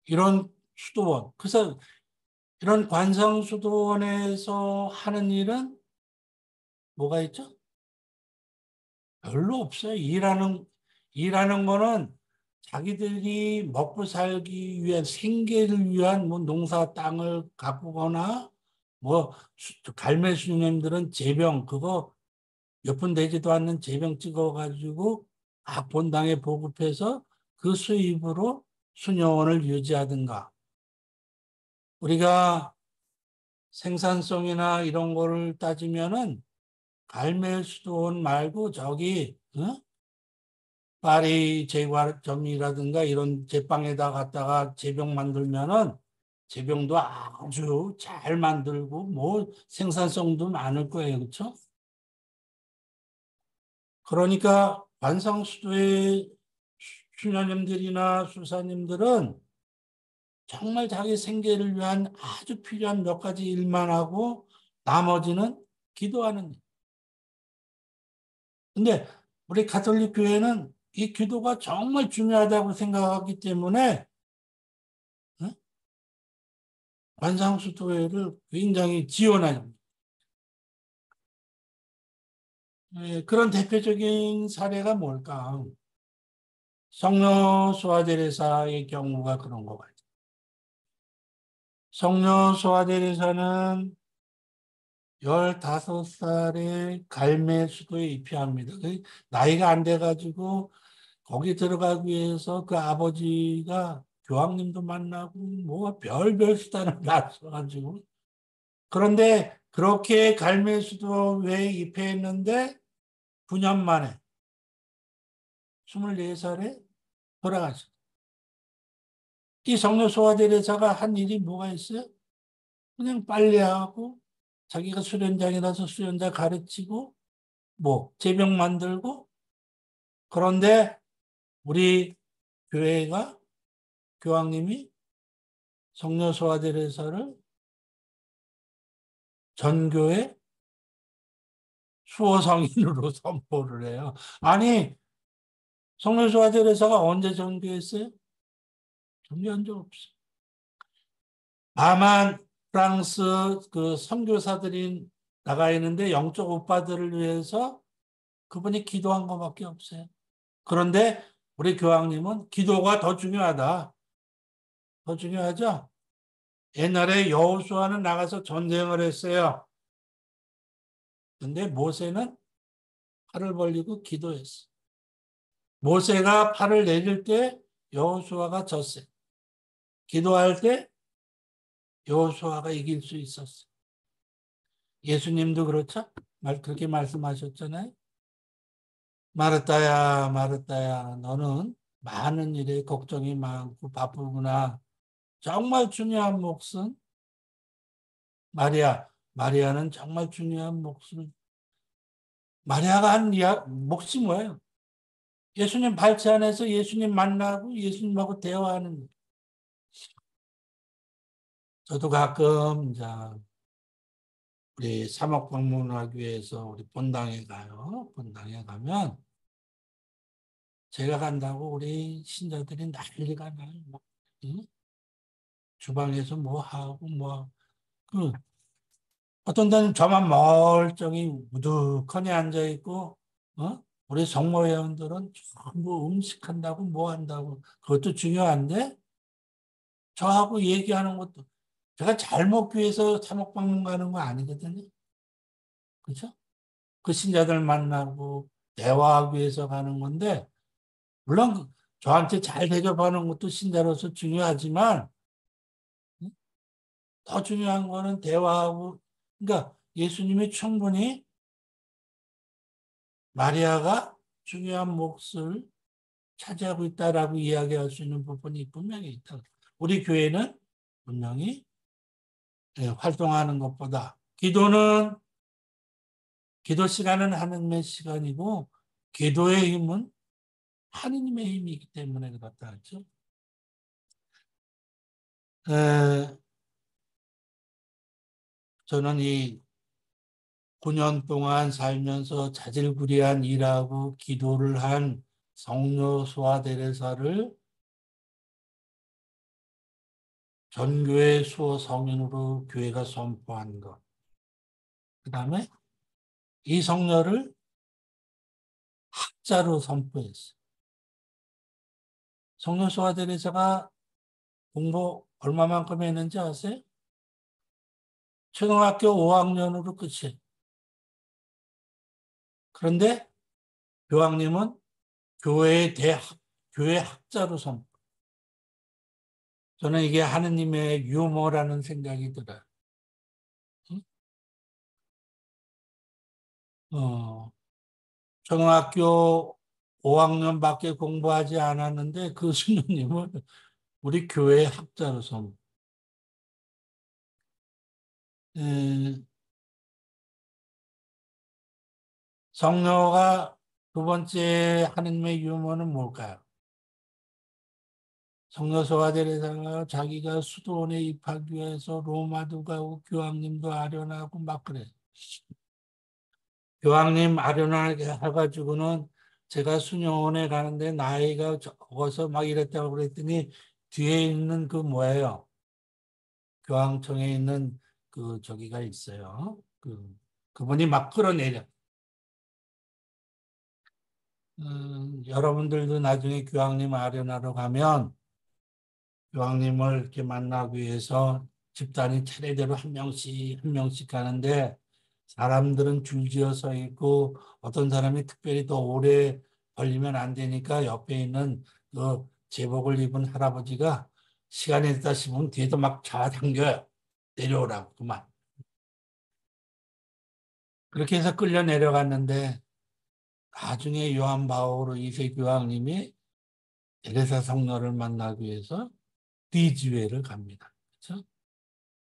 이런 수도원. 그래서 이런 관상수도원에서 하는 일은 뭐가 있죠? 별로 없어요. 일하는 거는 자기들이 먹고 살기 위한 생계를 위한 뭐 농사 땅을 가꾸거나 뭐 갈매 수님들은 제병 그거 몇 푼 되지도 않는 제병 찍어가지고 본당에 보급해서 그 수입으로 수녀원을 유지하든가 우리가 생산성이나 이런 거를 따지면은 갈매 수도원 말고 저기 파리 제과점이라든가 이런 제빵에다 갖다가 제병 만들면은 제병도 아주 잘 만들고 뭐 생산성도 많을 거예요. 그렇죠? 그러니까 관상수도의 수녀님들이나 수사님들은 정말 자기 생계를 위한 아주 필요한 몇 가지 일만 하고 나머지는 기도하는 일. 근데 우리 가톨릭 교회는 이 기도가 정말 중요하다고 생각하기 때문에 관상수도회를 굉장히 지원합니다. 그런 대표적인 사례가 뭘까? 성녀 소아데레사의 경우가 그런 것 같아요. 성녀 소아데레사는 15살에 갈매 수도에 입회합니다. 나이가 안 돼가지고 거기 들어가기 위해서 그 아버지가 교황님도 만나고 뭐 별별 수단을 다 써가지고 그런데 그렇게 갈매 수도에 입회했는데 9년 만에 24살에 돌아가셨어요. 이 성녀 소아제레사가 한 일이 뭐가 있어요? 그냥 빨래하고 자기가 수련장이라서 수련자 가르치고 뭐 제병 만들고 그런데 우리 교회가 교황님이 성녀 소아제레사를 전교회 수호성인으로 선포를 해요. 아니 성녀 소아제레사가 언제 전교했어요? 전교한 적 없어요. 다만 프랑스 그 선교사들이 나가 있는데 영적 오빠들을 위해서 그분이 기도한 것밖에 없어요. 그런데 우리 교황님은 기도가 더 중요하다. 더 중요하죠? 옛날에 여호수아는 나가서 전쟁을 했어요. 근데 모세는 팔을 벌리고 기도했어. 모세가 팔을 내릴 때 여호수아가 졌어요. 기도할 때 여호수아가 이길 수 있었어. 예수님도 그렇죠? 그렇게 말씀하셨잖아요. 마르다야, 마르다야, 너는 많은 일에 걱정이 많고 바쁘구나. 정말 중요한 몫은 마리아. 마리아는 정말 중요한 몫을 마리아가 한 몫이 뭐예요? 예수님 발치 안에서 예수님 만나고 예수님하고 대화하는 거. 저도 가끔 이제 우리 사목방문하기 위해서 우리 본당에 가요. 본당에 가면 제가 간다고 우리 신자들이 난리가 나요. 막, 응? 주방에서 뭐 하고 뭐 그 어떤 데는 저만 멀쩡히 우두커니 앉아 있고 우리 성모회원들은 전부 음식한다고 뭐 한다고 그것도 중요한데 저하고 얘기하는 것도 제가 잘 먹기 위해서 사목방문 가는 거 아니거든요. 그죠? 그 신자들 만나고 대화하기 위해서 가는 건데 물론 저한테 잘 대접하는 것도 신자로서 중요하지만 더 중요한 거는 대화하고 그러니까 예수님이 충분히 마리아가 중요한 몫을 차지하고 있다라고 이야기할 수 있는 부분이 분명히 있다. 우리 교회는 분명히 활동하는 것보다 기도 시간은 하나님의 시간이고 기도의 힘은 하느님의 힘이기 때문에 그렇다 하죠. 저는 이 9년 동안 살면서 자질구레한 일하고 기도를 한 성녀 소아데레사를 전교회 수호 성인으로 교회가 선포한 것. 그 다음에 이 성녀를 학자로 선포했어요. 성녀 소아데레사가 공부 얼마만큼 했는지 아세요? 초등학교 5학년으로 끝이에요. 그런데 교황님은 교회 학자로 선포. 저는 이게 하느님의 유머라는 생각이 들어요. 응? 초등학교 5학년밖에 공부하지 않았는데 그 수녀님은 우리 교회 학자로 선포. 성녀가 두 번째 하느님의 유머는 뭘까요? 성녀 소아데레사가 자기가 수도원에 입학하기 위해서 로마도 가고 교황님도 아련하고 막 그래. 교황님 아련하게 해가지고는 제가 수녀원에 가는데 나이가 적어서 막 이랬다고 그랬더니 뒤에 있는 그 뭐예요? 교황청에 있는 그 저기가 있어요. 그분이 막 끌어내려. 여러분들도 나중에 교황님 아련하러 가면 교황님을 이렇게 만나기 위해서 집단이 차례대로 한 명씩 가는데 사람들은 줄지어 서 있고 어떤 사람이 특별히 더 오래 걸리면 안 되니까 옆에 있는 그 제복을 입은 할아버지가 시간이 됐다 싶으면 뒤에도 막 잡아당겨요. 내려오라고 그만. 그렇게 해서 끌려 내려갔는데 나중에 요한 바오로 2세 교황님이 테레사 성녀를 만나기 위해서 리즈웨를 갑니다. 그렇죠?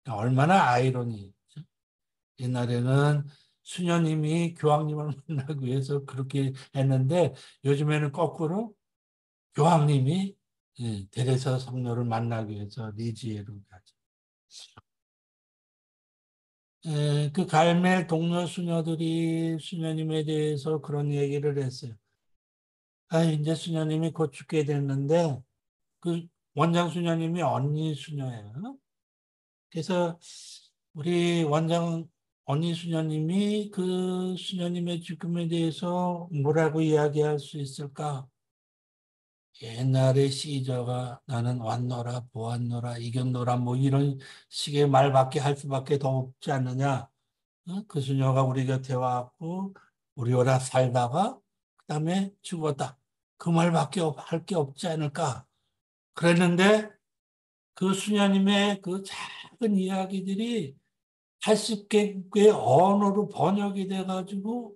얼마나 아이러니죠. 옛날에는 수녀님이 교황님을 만나기 위해서 그렇게 했는데 요즘에는 거꾸로 교황님이 테레사 성녀를 만나기 위해서 리즈웨로 가죠. 그 갈멜 동료 수녀들이 수녀님에 대해서 그런 얘기를 했어요. 아, 이제 수녀님이 곧 죽게 됐는데 그 원장 수녀님이 언니 수녀예요. 그래서 우리 원장 언니 수녀님이 그 수녀님의 죽음에 대해서 뭐라고 이야기할 수 있을까? 옛날에 시저가 나는 왔노라 보았노라 이겼노라 뭐 이런 식의 말밖에 할 수밖에 더 없지 않느냐. 어? 그 수녀가 우리 곁에 와갖고 우리와 살다가 그다음에 죽었다. 그 말밖에 할 게 없지 않을까. 그랬는데 그 수녀님의 그 작은 이야기들이 80개국의 언어로 번역이 돼가지고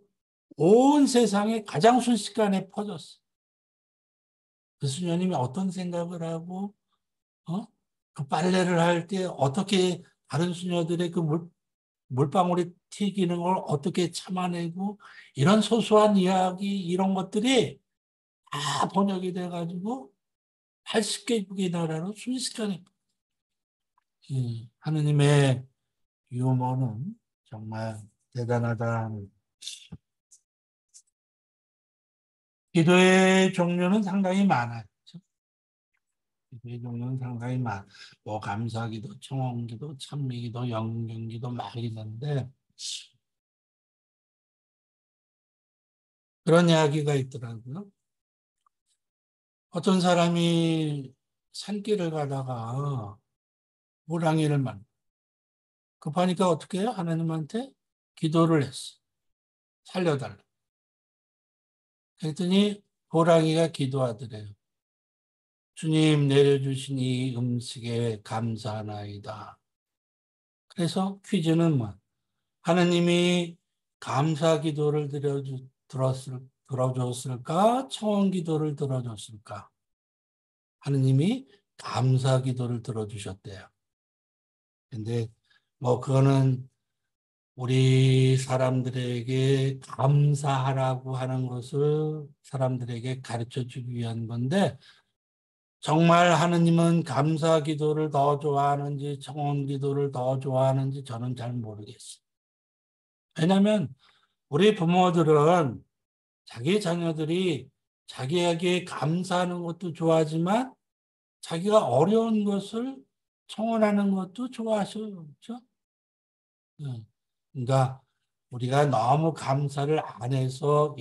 온 세상에 가장 순식간에 퍼졌어. 그 수녀님이 어떤 생각을 하고, 어? 그 빨래를 할 때 어떻게 다른 수녀들의 그 물방울이 튀기는 걸 어떻게 참아내고, 이런 소소한 이야기, 이런 것들이 다 번역이 돼가지고 80개국의 나라로 순식간에, 하느님의 유머는 정말 대단하다. 기도의 종류는 상당히 많아요. 그렇죠? 기도의 종류는 상당히 뭐 감사기도, 청원기도, 찬미기도, 영경기도 막 있는데 그런 이야기가 있더라고요. 어떤 사람이 산길을 가다가 호랑이를 급하니까 어떻게 해요? 하나님한테 기도를 했어. 살려달라. 그랬더니 호랑이가 기도하더래요. 주님 내려주신 이 음식에 감사하나이다. 그래서 퀴즈는 뭐? 하느님이 감사 기도를 들어줬을까? 청원 기도를 들어줬을까? 하느님이 감사 기도를 들어주셨대요. 근데 뭐 그거는 우리 사람들에게 감사하라고 하는 것을 사람들에게 가르쳐 주기 위한 건데 정말 하느님은 감사 기도를 더 좋아하는지 청원 기도를 더 좋아하는지 저는 잘 모르겠어요. 왜냐하면 우리 부모들은 자기 자녀들이 자기에게 감사하는 것도 좋아하지만 자기가 어려운 것을 청원하는 것도 좋아하셔요. 그렇죠? 네. 그러니까 우리가 너무 감사를 안 해서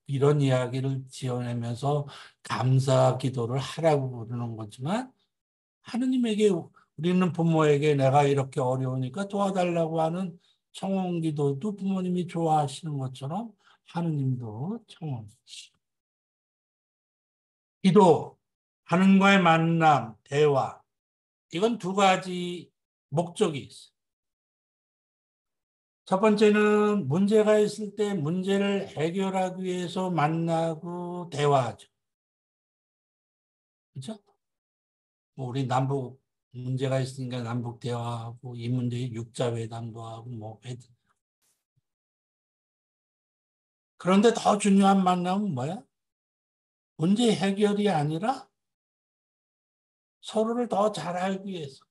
이런 이야기를 지어내면서 감사 기도를 하라고 그러는 거지만 하느님에게 우리는 부모에게 내가 이렇게 어려우니까 도와달라고 하는 청원 기도도 부모님이 좋아하시는 것처럼 하느님도 청원. 기도, 하느님과의 만남, 대화. 이건 두 가지 목적이 있어요. 첫 번째는 문제가 있을 때 문제를 해결하기 위해서 만나고 대화하죠. 그렇죠? 뭐 우리 남북 문제가 있으니까 남북 대화하고 이 문제에 육자회담도 하고 뭐 그런데 더 중요한 만남은 뭐야? 문제 해결이 아니라 서로를 더 잘 알기 위해서,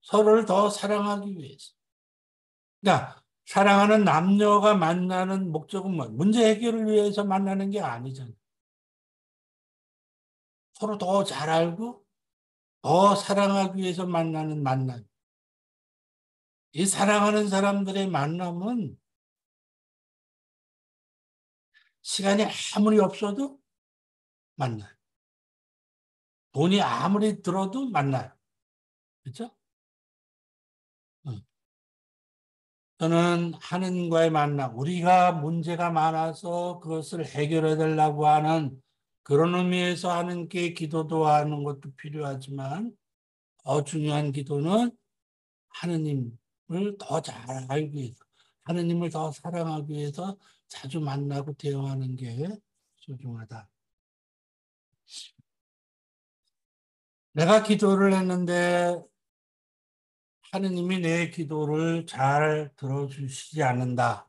서로를 더 사랑하기 위해서. 그러니까 사랑하는 남녀가 만나는 목적은 뭐? 문제 해결을 위해서 만나는 게 아니잖아요. 서로 더 잘 알고 더 사랑하기 위해서 만나는 만남. 이 사랑하는 사람들의 만남은 시간이 아무리 없어도 만나요. 돈이 아무리 들어도 만나요. 그렇죠? 또는 하느님과의 만남, 우리가 문제가 많아서 그것을 해결해 달라고 하는 그런 의미에서 하느님께 기도도 하는 것도 필요하지만 더 중요한 기도는 하느님을 더 잘 알기 위해서, 하느님을 더 사랑하기 위해서 자주 만나고 대화하는 게 소중하다. 내가 기도를 했는데 하느님이 내 기도를 잘 들어주시지 않는다.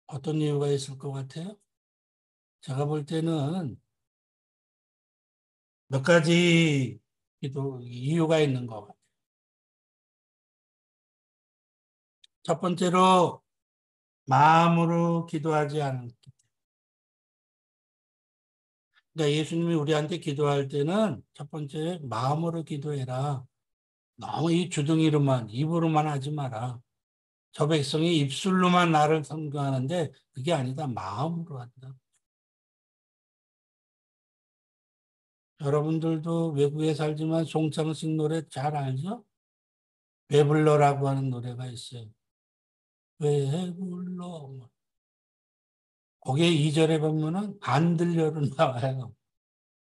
어떤 이유가 있을 것 같아요? 제가 볼 때는 몇 가지 이유가 있는 것 같아요. 첫 번째로 마음으로 기도하지 않기. 그러니까 예수님이 우리한테 기도할 때는 첫 번째 마음으로 기도해라. 너무 이 주둥이로만 입으로만 하지 마라. 저 백성이 입술로만 나를 선교하는데 그게 아니다. 마음으로 한다. 여러분들도 외국에 살지만 송창식 노래 잘 알죠? 왜 불러라고 하는 노래가 있어요. 왜 불러? 거기에 2절에 보면은 안 들려로 나와요.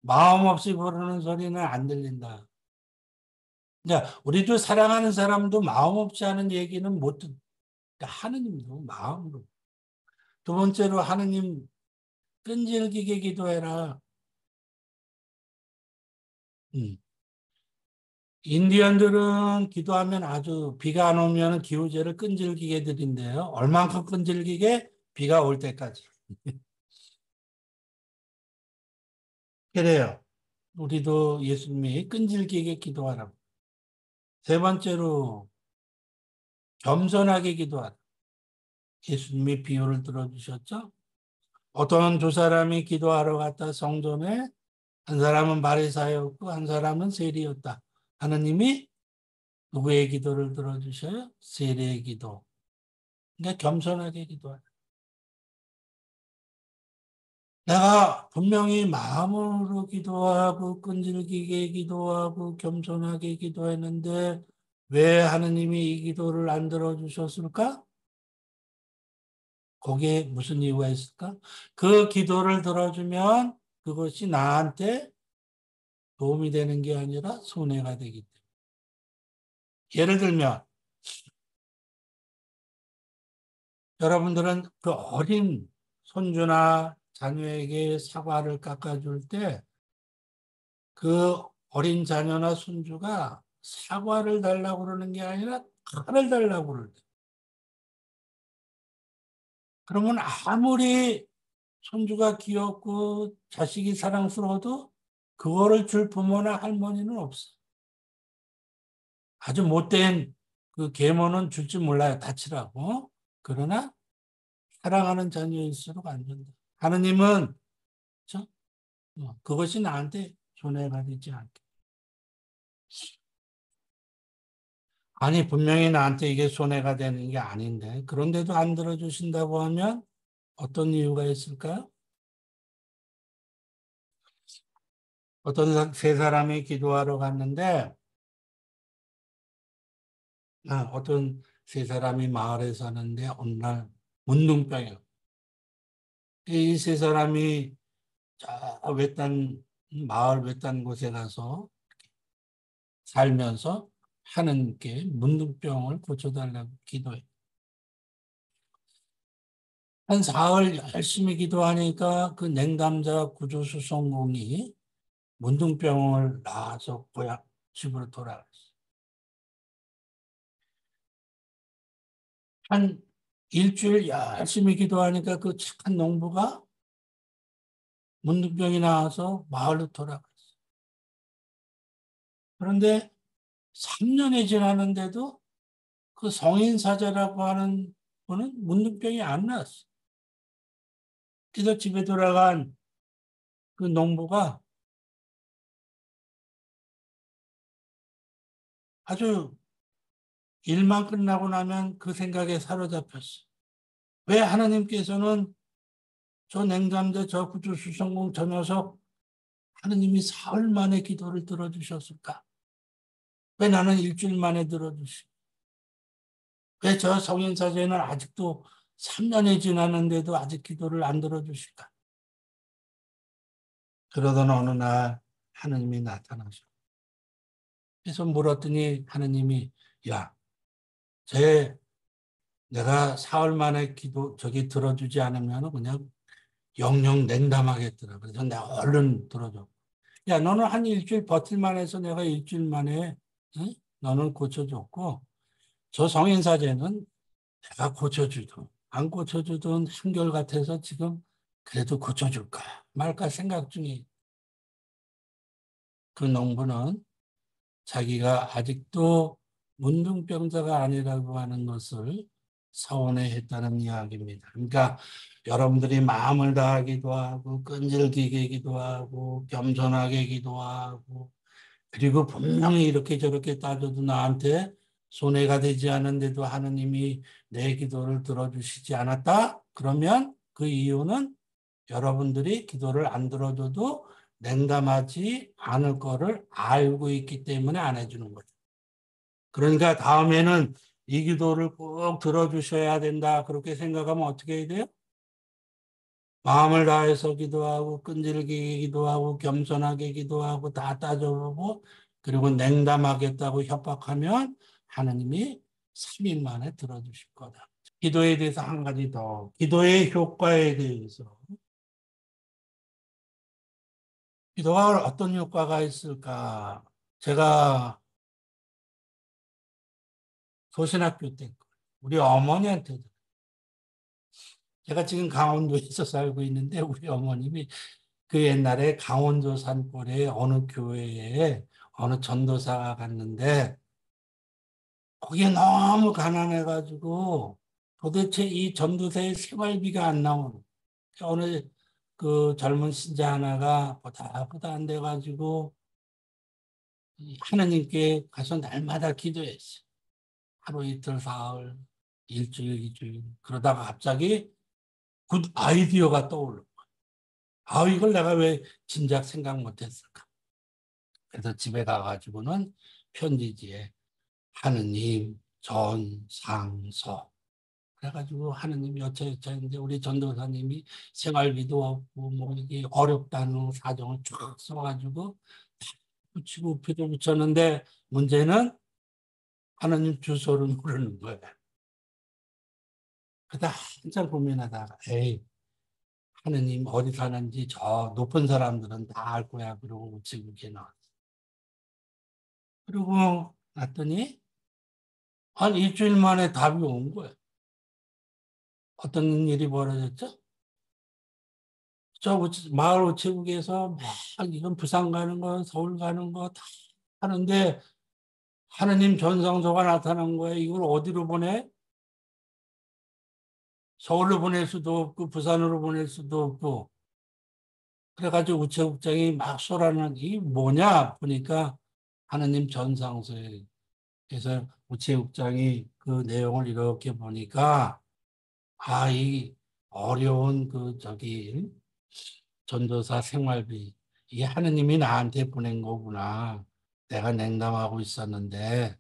마음 없이 부르는 소리는 안 들린다. 그러니까 우리도 사랑하는 사람도 마음 없이 하는 얘기는 못 듣. 그러니까 하느님도 마음으로. 두 번째로 하느님 끈질기게 기도해라. 음. 인디언들은 기도하면 아주 비가 안 오면 기우제를 끈질기게 드린대요. 얼만큼 끈질기게? 비가 올 때까지. 그래요. 우리도 예수님이 끈질기게 기도하라고. 세 번째로 겸손하게 기도하라. 예수님이 비유를 들어주셨죠? 어떤 두 사람이 기도하러 갔다 성전에 한 사람은 바리사였고 한 사람은 세리였다. 하느님이 누구의 기도를 들어주셔요? 세리의 기도. 그러니까 겸손하게 기도하라. 내가 분명히 마음으로 기도하고 끈질기게 기도하고 겸손하게 기도했는데 왜 하느님이 이 기도를 안 들어주셨을까? 거기에 무슨 이유가 있을까? 그 기도를 들어주면 그것이 나한테 도움이 되는 게 아니라 손해가 되기 때문에. 예를 들면 여러분들은 그 어린 손주나 자녀에게 사과를 깎아줄 때 그 어린 자녀나 손주가 사과를 달라고 그러는 게 아니라 칼을 달라고 그럴 때. 그러면 아무리 손주가 귀엽고 자식이 사랑스러워도 그거를 줄 부모나 할머니는 없어. 아주 못된 그 계모는 줄 줄 몰라요. 다치라고. 그러나 사랑하는 자녀일수록 안 된다. 하느님은 그것이 나한테 손해가 되지 않게. 아니 분명히 나한테 이게 손해가 되는 게 아닌데 그런데도 안 들어주신다고 하면 어떤 이유가 있을까요? 어떤 세 사람이 기도하러 갔는데 어떤 세 사람이 마을에 사는데 어느 날 문둥병이에요. 이 세 사람이 저 외딴 마을 외딴 곳에 가서 살면서 하느님께 문둥병을 고쳐달라고 기도해. 한 사흘 열심히 기도하니까 그 냉담자 구조수송공이 문둥병을 낳아서 고향 집으로 돌아갔어. 한 일주일 열심히 기도하니까 그 착한 농부가 문둥병이 나와서 마을로 돌아갔어. 그런데 3년이 지났는데도 그 성인 사제라고 하는 분은 문둥병이 안 나왔어. 그래서 집에 돌아간 그 농부가 아주 일만 끝나고 나면 그 생각에 사로잡혔어. 왜 하나님께서는 저 냉담자 저 구조수성공 저 녀석 하느님이 사흘 만에 기도를 들어주셨을까? 왜 나는 일주일 만에 들어주시? 왜 저 성인사제는 아직도 3년이 지났는데도 아직 기도를 안 들어주실까? 그러던 어느 날 하느님이 나타나셔. 그래서 물었더니 하느님이 야, 쟤 내가 사흘 만에 기도 저기 들어주지 않으면 그냥 영영 냉담하겠더라. 그래서 내가 얼른 들어줘. 야, 너는 한 일주일 버틸만 해서 내가 일주일 만에 응? 너는 고쳐줬고 저 성인사제는 내가 고쳐주든 안 고쳐주든 한결같아서 지금 그래도 고쳐줄까 말까 생각 중에 그 농부는 자기가 아직도 문둥병자가 아니라고 하는 것을 서운해했다는 이야기입니다. 그러니까 여러분들이 마음을 다하기도 하고 끈질기게 기도하고 겸손하게 기도하고 그리고 분명히 이렇게 저렇게 따져도 나한테 손해가 되지 않는데도 하느님이 내 기도를 들어주시지 않았다? 그러면 그 이유는 여러분들이 기도를 안 들어줘도 냉담하지 않을 거를 알고 있기 때문에 안 해주는 거죠. 그러니까 다음에는 이 기도를 꼭 들어주셔야 된다. 그렇게 생각하면 어떻게 해야 돼요? 마음을 다해서 기도하고 끈질기게 기도하고 겸손하게 기도하고 다 따져보고 그리고 냉담하겠다고 협박하면 하나님이 3일 만에 들어주실 거다. 기도에 대해서 한 가지 더. 기도의 효과에 대해서. 기도가 어떤 효과가 있을까? 제가 소신학교 때 우리 어머니한테 제가 지금 강원도에서 살고 있는데 우리 어머님이 그 옛날에 강원도 산골에 어느 교회에 어느 전도사가 갔는데 거기에 너무 가난해가지고 도대체 이 전도사의 생활비가 안 나오는 어느 그 젊은 신자 하나가 보다 안 돼가지고 하나님께 가서 날마다 기도했어요. 하루 이틀 사흘 일주일 이주일 그러다가 갑자기 굿 아이디어가 떠오르고 아 이걸 내가 왜 진작 생각 못했을까? 그래서 집에 가가지고는 편지지에 하느님 전상서 그래가지고 하느님 여차여차 했는데 우리 전도사님이 생활비도 없고 뭐 이게 어렵다는 사정을 쫙 써가지고 붙이고 표도 붙였는데 문제는 하느님 주소를 모르는 거예요. 그러다 한참 고민하다가 에이 하느님 어디 사는지 저 높은 사람들은 다 알 거야 그러고 우체국에 나왔어. 그리고 났더니 한 일주일 만에 답이 온 거예요. 어떤 일이 벌어졌죠? 저 마을 우체국에서 막 이건 부산 가는 거, 서울 가는 거 다 하는데 하느님 전상소가 나타난 거예요. 이걸 어디로 보내? 서울로 보낼 수도 없고 부산으로 보낼 수도 없고 그래가지고 우체국장이 막 쏘라는 이 뭐냐 보니까 하느님 전상소에 그래서 우체국장이 그 내용을 이렇게 보니까 아, 이 어려운 그 저기 전도사 생활비 이게 하느님이 나한테 보낸 거구나. 내가 냉담하고 있었는데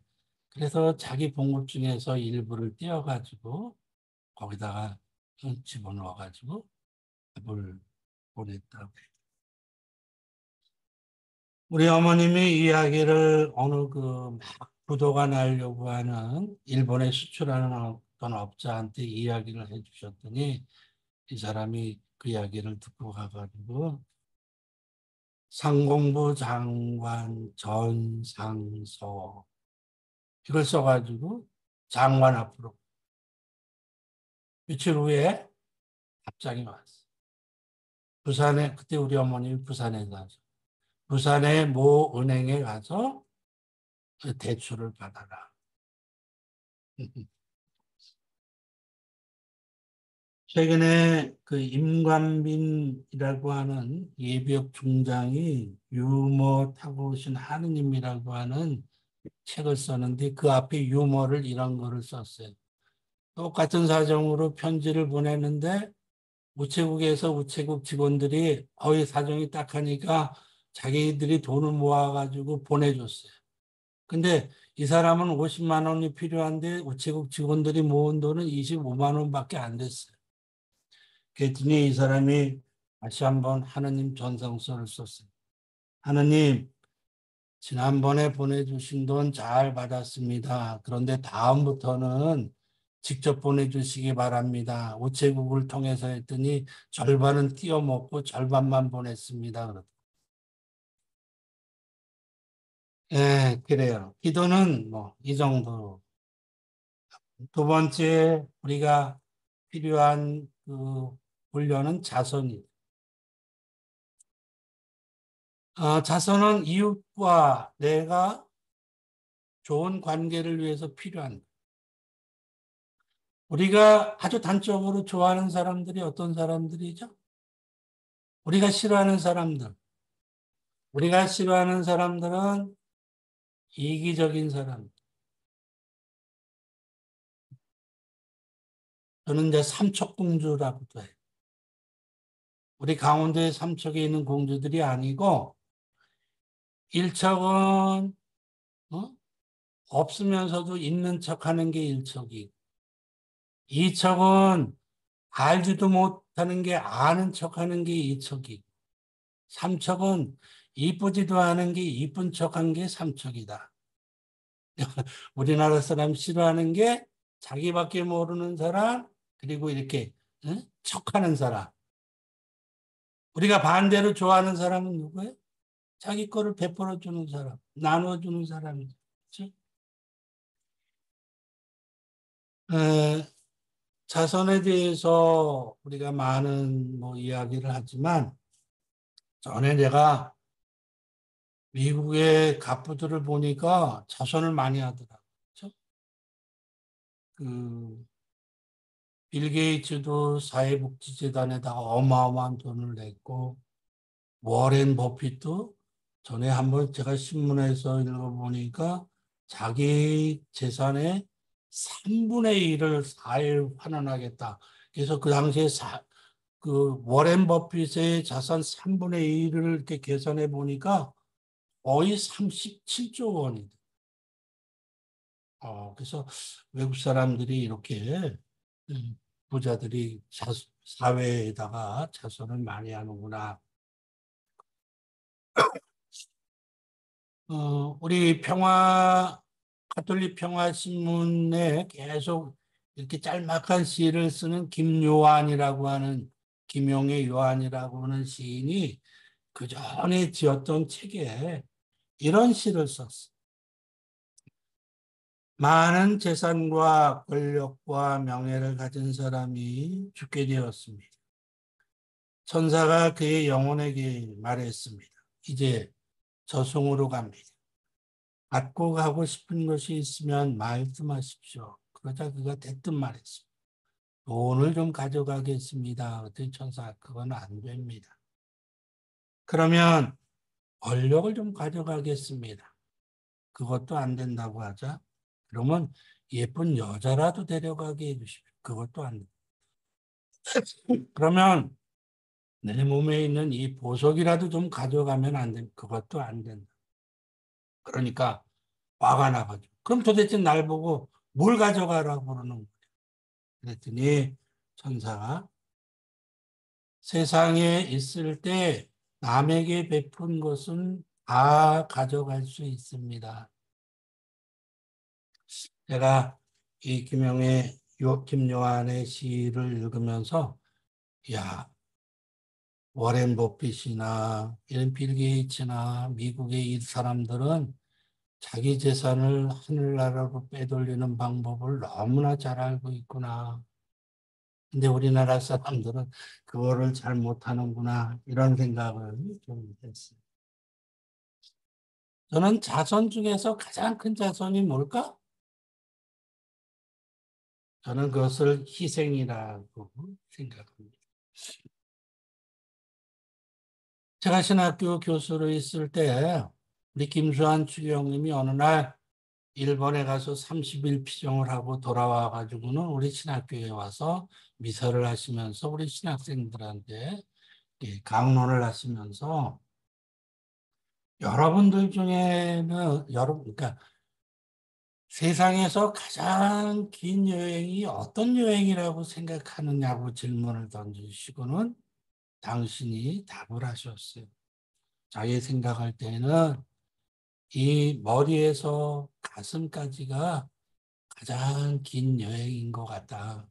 그래서 자기 봉급 중에서 일부를 떼어가지고 거기다가 집어넣어가지고 답을 보냈다고. 우리 어머님이 이야기를 어느 그 막 부도가 나려고 하는 일본에 수출하는 어떤 업자한테 이야기를 해주셨더니 이 사람이 그 이야기를 듣고 가가지고 상공부 장관 전상서 이걸 써가지고 장관 앞으로 며칠 후에 답장이 왔어. 부산에 그때 우리 어머님이 부산에 가서 부산의 모 은행에 가서 그 대출을 받아라. 최근에 그 임관빈이라고 하는 예비역 중장이 유머 타고 오신 하느님이라고 하는 책을 썼는데 그 앞에 유머를 이런 거를 썼어요. 똑같은 사정으로 편지를 보냈는데 우체국에서 우체국 직원들이 거의 사정이 딱하니까 자기들이 돈을 모아가지고 보내줬어요. 근데 이 사람은 50만 원이 필요한데 우체국 직원들이 모은 돈은 25만 원밖에 안 됐어요. 그랬더니 이 사람이 다시 한번 하느님 전성서를 썼어요. 하느님, 지난번에 보내주신 돈 잘 받았습니다. 그런데 다음부터는 직접 보내주시기 바랍니다. 우체국을 통해서 했더니 절반은 띄어먹고 절반만 보냈습니다. 예, 그래요. 기도는 뭐 이 정도. 두 번째 우리가 필요한 그 훈련은 자선이. 자선은 이웃과 내가 좋은 관계를 위해서 필요한. 우리가 아주 단적으로 좋아하는 사람들이 어떤 사람들이죠? 우리가 싫어하는 사람들. 우리가 싫어하는 사람들은 이기적인 사람. 저는 이제 삼척공주라고도 해요. 우리 강원도의 삼척에 있는 공주들이 아니고 일척은 없으면서도 있는 척하는 게 일척이고 이척은 알지도 못하는 게 아는 척하는 게 이척이고 삼척은 이쁘지도 않은 게 이쁜 척한 게 삼척이다. 우리나라 사람 싫어하는 게 자기밖에 모르는 사람, 그리고 이렇게 척하는 사람. 우리가 반대로 좋아하는 사람은 누구예요? 자기 거를 베풀어 주는 사람, 나눠 주는 사람이죠. 그렇죠? 에, 자선에 대해서 우리가 많은 뭐 이야기를 하지만 전에 내가 미국의 갑부들을 보니까 자선을 많이 하더라고요. 그렇죠? 그 빌 게이츠도 사회복지재단에다가 어마어마한 돈을 냈고 워렌 버핏도 전에 한번 제가 신문에서 읽어보니까 자기 재산의 3분의 1을 사회에 환원하겠다. 그래서 그 당시에 그 워렌 버핏의 자산 3분의 1을 이렇게 계산해 보니까 거의 37조 원이 돼. 그래서 외국 사람들이 이렇게 부자들이 사회에다가 자선을 많이 하는구나. 우리 가톨릭 평화신문에 계속 이렇게 짤막한 시를 쓰는 김요한이라고 하는, 김용의 요한이라고 하는 시인이 그 전에 지었던 책에 이런 시를 썼어. 많은 재산과 권력과 명예를 가진 사람이 죽게 되었습니다. 천사가 그의 영혼에게 말했습니다. 이제 저승으로 갑니다. 갖고 가고 싶은 것이 있으면 말씀하십시오. 그러자 그가 대뜸 말했습니다. 돈을 좀 가져가겠습니다. 그랬더니 천사가 그건 안 됩니다. 그러면 권력을 좀 가져가겠습니다. 그것도 안 된다고 하자. 그러면 예쁜 여자라도 데려가게 해주십시오. 그것도 안 됩니다. 그러면 내 몸에 있는 이 보석이라도 좀 가져가면 안 됩니다. 그것도 안 된다. 그러니까 화가 나가지고. 그럼 도대체 날 보고 뭘 가져가라고 그러는 거예요. 그랬더니 천사가 세상에 있을 때 남에게 베푼 것은 다 가져갈 수 있습니다. 제가 이 김요한의 시를 읽으면서 야, 워렌 버핏이나 이런 빌 게이츠나 미국의 이 사람들은 자기 재산을 하늘나라로 빼돌리는 방법을 너무나 잘 알고 있구나. 근데 우리나라 사람들은 그거를 잘 못하는구나. 이런 생각을 좀 했어요. 저는 자선 중에서 가장 큰 자선이 뭘까? 저는 그것을 희생이라고 생각합니다. 제가 신학교 교수로 있을 때 우리 김수환 추경님이 어느 날 일본에 가서 30일 피정을 하고 돌아와 가지고는 우리 신학교에 와서 미사를 하시면서 우리 신학생들한테 강론을 하시면서 여러분들 중에는 그러니까 세상에서 가장 긴 여행이 어떤 여행이라고 생각하느냐고 질문을 던지시고는 당신이 답을 하셨어요. 자기 생각할 때는 이 머리에서 가슴까지가 가장 긴 여행인 것 같다.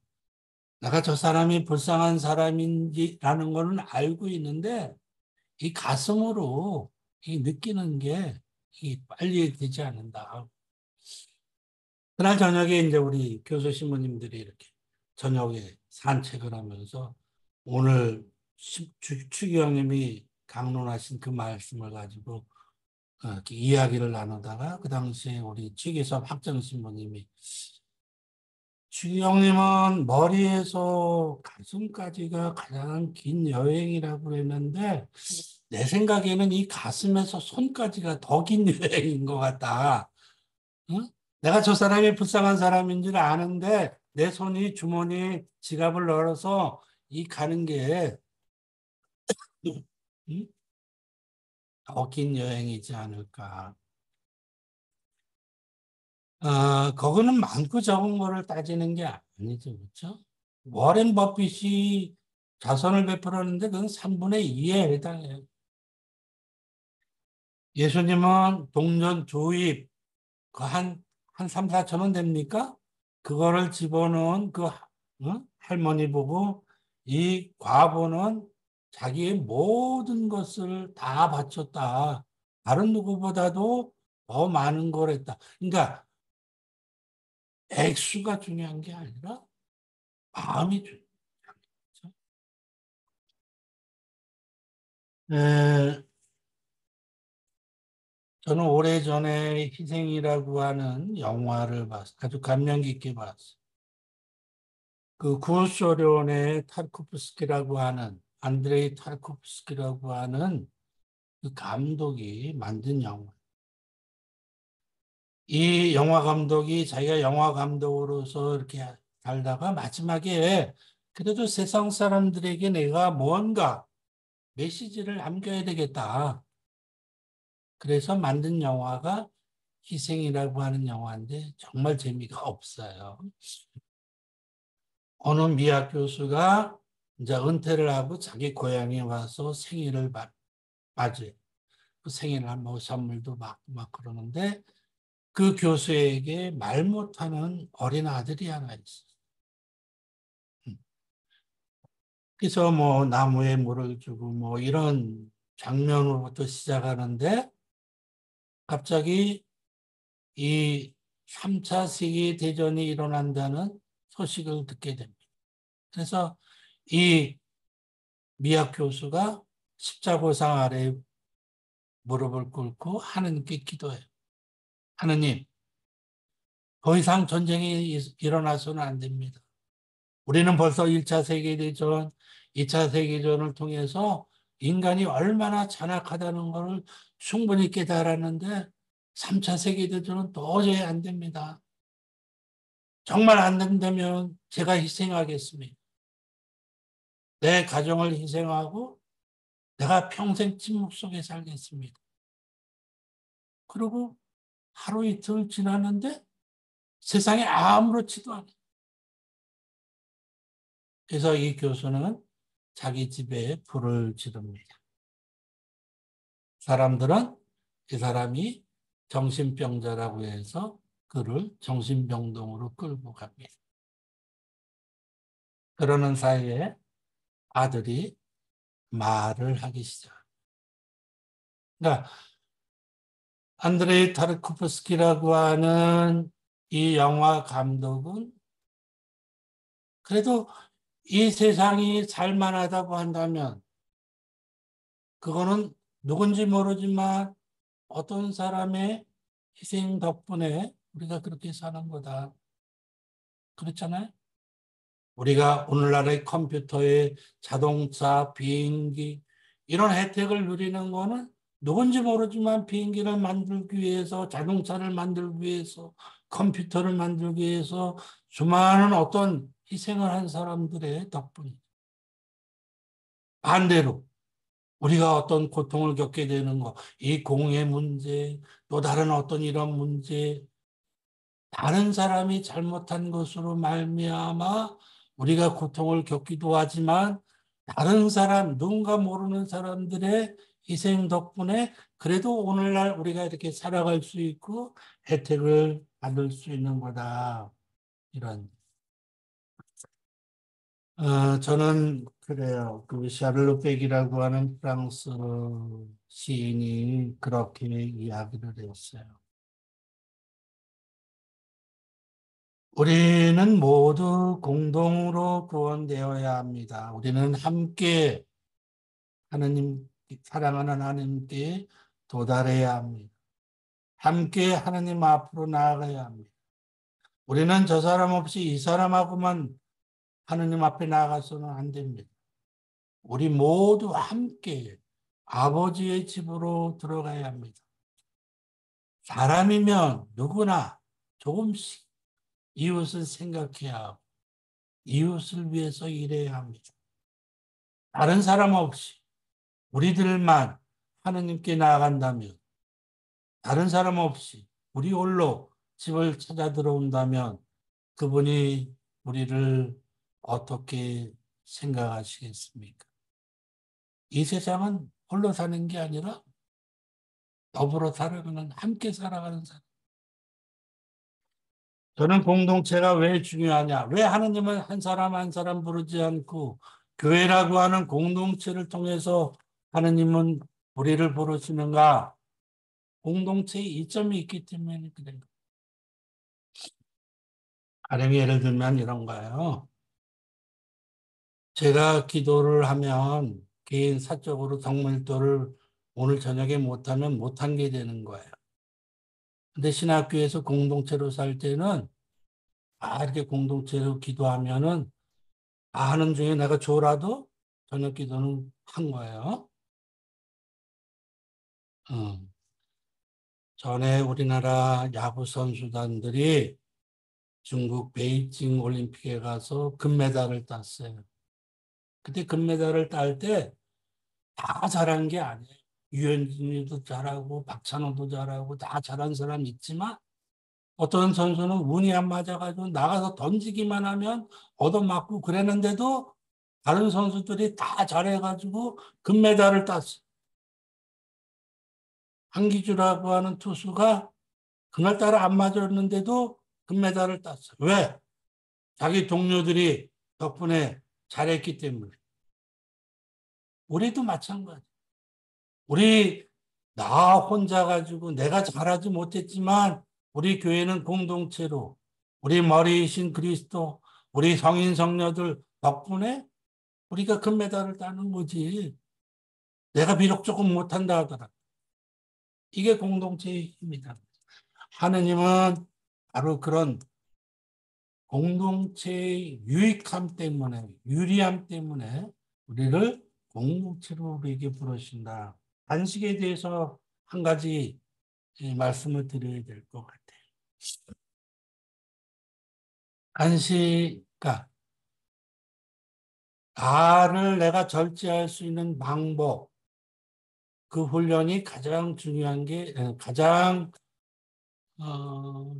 내가 저 사람이 불쌍한 사람인지라는 거는 알고 있는데 이 가슴으로 이 느끼는 게 빨리 되지 않는다. 그날 저녁에 이제 우리 교수 신부님들이 이렇게 저녁에 산책을 하면서 오늘 추기경님이 강론하신 그 말씀을 가지고 이렇게 이야기를 나누다가 그 당시에 우리 최기섭 학정 신부님이 추기경님은 머리에서 가슴까지가 가장 긴 여행이라고 했는데 내 생각에는 이 가슴에서 손까지가 더 긴 여행인 것 같다. 응? 내가 저 사람이 불쌍한 사람인 줄 아는데 내 손이 주머니에 지갑을 넣어서 이 가는 게 응? 더 긴 여행이지 않을까. 그거는 많고 적은 거를 따지는 게 아니죠. 그렇죠? 워렌 버핏이 자선을 베풀었는데 그건 3분의 2에 해당해요. 예수님은 동전 조입 한 3, 4천 원 됩니까? 그거를 집어넣은 그 할머니 보고 이 과부는 자기의 모든 것을 다 바쳤다. 다른 누구보다도 더 많은 걸 했다. 그러니까 액수가 중요한 게 아니라 마음이 중요해요. 에, 저는 오래전에 희생이라고 하는 영화를 봤어요. 아주 감명 깊게 봤어요. 그 구소련의 타르코프스키라고 하는 안드레이 타르코프스키라고 하는 그 감독이 만든 영화. 이 영화 감독이 자기가 영화 감독으로서 이렇게 살다가 마지막에 그래도 세상 사람들에게 내가 뭔가 메시지를 남겨야 되겠다. 그래서 만든 영화가 희생이라고 하는 영화인데 정말 재미가 없어요. 어느 미학 교수가 이제 은퇴를 하고 자기 고향에 와서 생일을 맞이해. 그 생일날 뭐 선물도 막 그러는데 그 교수에게 말 못하는 어린 아들이 하나 있어. 그래서 뭐 나무에 물을 주고 뭐 이런 장면으로부터 시작하는데 갑자기 이 3차 세계대전이 일어난다는 소식을 듣게 됩니다. 그래서 이 미학 교수가 십자고상 아래 무릎을 꿇고 하느님께 기도해요. 하느님, 더 이상 전쟁이 일어나서는 안 됩니다. 우리는 벌써 1차 세계대전, 2차 세계대전을 통해서 인간이 얼마나 잔악하다는 것을 충분히 깨달았는데 3차 세계대전은 도저히 안 됩니다. 정말 안 된다면 제가 희생하겠습니다. 내 가정을 희생하고 내가 평생 침묵 속에 살겠습니다. 그리고 하루 이틀 지났는데 세상에 아무렇지도 않아요. 그래서 이 교수는 자기 집에 불을 지릅니다. 사람들은 이 사람이 정신병자라고 해서 그를 정신병동으로 끌고 갑니다. 그러는 사이에 아들이 말을 하기 시작합니다. 그러니까 안드레이 타르코프스키라고 하는 이 영화 감독은 그래도 이 세상이 살만하다고 한다면 그거는 누군지 모르지만 어떤 사람의 희생 덕분에 우리가 그렇게 사는 거다. 그렇잖아요? 우리가 오늘날의 컴퓨터에 자동차, 비행기 이런 혜택을 누리는 거는 누군지 모르지만 비행기를 만들기 위해서 자동차를 만들기 위해서 컴퓨터를 만들기 위해서 수많은 어떤 희생을 한 사람들의 덕분이죠. 반대로 우리가 어떤 고통을 겪게 되는 거, 이 공해 문제, 또 다른 어떤 이런 문제, 다른 사람이 잘못한 것으로 말미암아 우리가 고통을 겪기도 하지만 다른 사람, 누군가 모르는 사람들의 희생 덕분에 그래도 오늘날 우리가 이렇게 살아갈 수 있고 혜택을 받을 수 있는 거다. 이런. 저는 그래요. 그 샤를로 백이라고 하는 프랑스 시인이 그렇게 이야기를 했어요. 우리는 모두 공동으로 구원되어야 합니다. 우리는 함께 하나님, 사랑하는 하나님께 도달해야 합니다. 함께 하나님 앞으로 나아가야 합니다. 우리는 저 사람 없이 이 사람하고만 하나님 앞에 나아가서는 안 됩니다. 우리 모두 함께 아버지의 집으로 들어가야 합니다. 사람이면 누구나 조금씩 이웃을 생각해야 하고 이웃을 위해서 일해야 합니다. 다른 사람 없이 우리들만 하느님께 나아간다면 다른 사람 없이 우리 홀로 집을 찾아 들어온다면 그분이 우리를 어떻게 생각하시겠습니까? 이 세상은 홀로 사는 게 아니라 더불어 살아가는, 함께 살아가는 사람. 저는 공동체가 왜 중요하냐? 왜 하느님은 한 사람 한 사람 부르지 않고 교회라고 하는 공동체를 통해서 하느님은 우리를 부르시는가? 공동체의 이점이 있기 때문에 그래요. 가령 예를 들면 이런 거예요. 제가 기도를 하면 개인 사적으로 정밀도를 오늘 저녁에 못하면 못한 게 되는 거예요. 근데 신학교에서 공동체로 살 때는 이렇게 공동체로 기도하면은 하는 중에 내가 졸아도 저녁 기도는 한 거예요. 어. 전에 우리나라 야구 선수단들이 중국 베이징 올림픽에 가서 금메달을 땄어요. 그때 금메달을 딸 때 다 잘한 게 아니에요. 유현진이도 잘하고 박찬호도 잘하고 다 잘한 사람 있지만 어떤 선수는 운이 안 맞아가지고 나가서 던지기만 하면 얻어맞고 그랬는데도 다른 선수들이 다 잘해가지고 금메달을 땄어요. 한기주라고 하는 투수가 그날따라 안 맞았는데도 금메달을 땄어요. 왜? 자기 동료들이 덕분에 잘했기 때문에. 우리도 마찬가지. 우리 나 혼자 가지고 내가 잘하지 못했지만 우리 교회는 공동체로 우리 머리이신 그리스도, 우리 성인 성녀들 덕분에 우리가 금메달을 따는 거지. 내가 비록 조금 못한다 하더라도 이게 공동체의 힘이다. 하느님은 바로 그런 공동체의 유익함 때문에, 유리함 때문에 우리를 공동체로 우리에게 부르신다. 안식에 대해서 한 가지 말씀을 드려야 될 것 같아요. 안식, 그러니까 나를 내가 절제할 수 있는 방법, 그 훈련이 가장 중요한 게, 가장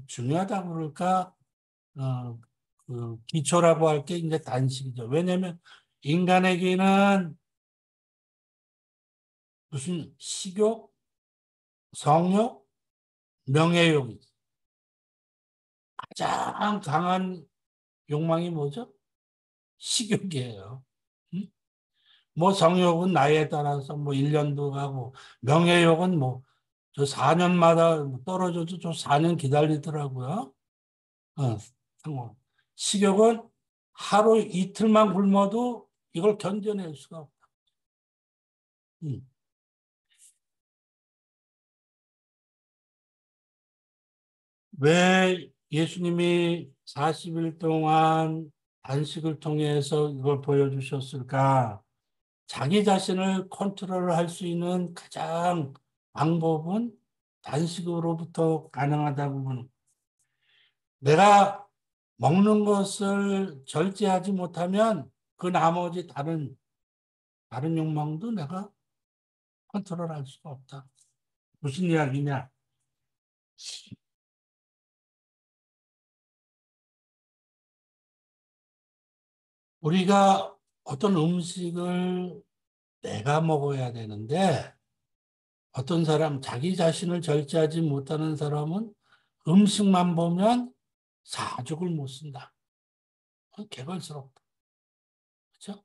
중요하다고 그럴까? 어, 그 기초라고 할 게 이제 단식이죠. 왜냐하면 인간에게는 무슨 식욕, 성욕, 명예욕이 가장 강한 욕망이 뭐죠? 식욕이에요. 응? 뭐 성욕은 나이에 따라서 뭐 1년도 가고 명예욕은 뭐 저 4년마다 떨어져도 저 4년 기다리더라고요. 상관. 식욕은 하루 이틀만 굶어도 이걸 견뎌낼 수가 없다. 응. 왜 예수님이 40일 동안 단식을 통해서 이걸 보여주셨을까? 자기 자신을 컨트롤할 수 있는 가장 방법은 단식으로부터 가능하다고 보는. 내가 먹는 것을 절제하지 못하면 그 나머지 다른 욕망도 내가 컨트롤할 수가 없다. 무슨 이야기냐? 우리가 어떤 음식을 내가 먹어야 되는데 어떤 사람, 자기 자신을 절제하지 못하는 사람은 음식만 보면 사족을 못 쓴다. 개걸스럽다. 그렇죠?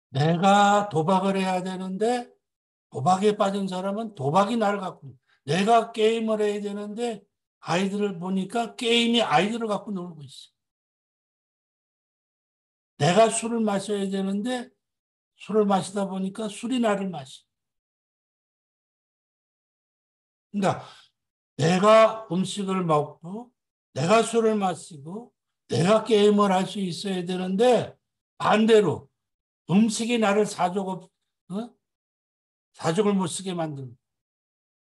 내가 도박을 해야 되는데 도박에 빠진 사람은 도박이 나를 갖고, 내가 게임을 해야 되는데 아이들을 보니까 게임이 아이들을 갖고 놀고 있어. 내가 술을 마셔야 되는데 술을 마시다 보니까 술이 나를 마셔. 그러니까 내가 음식을 먹고 내가 술을 마시고 내가 게임을 할 수 있어야 되는데 반대로 음식이 나를 사족을 못 쓰게 만들고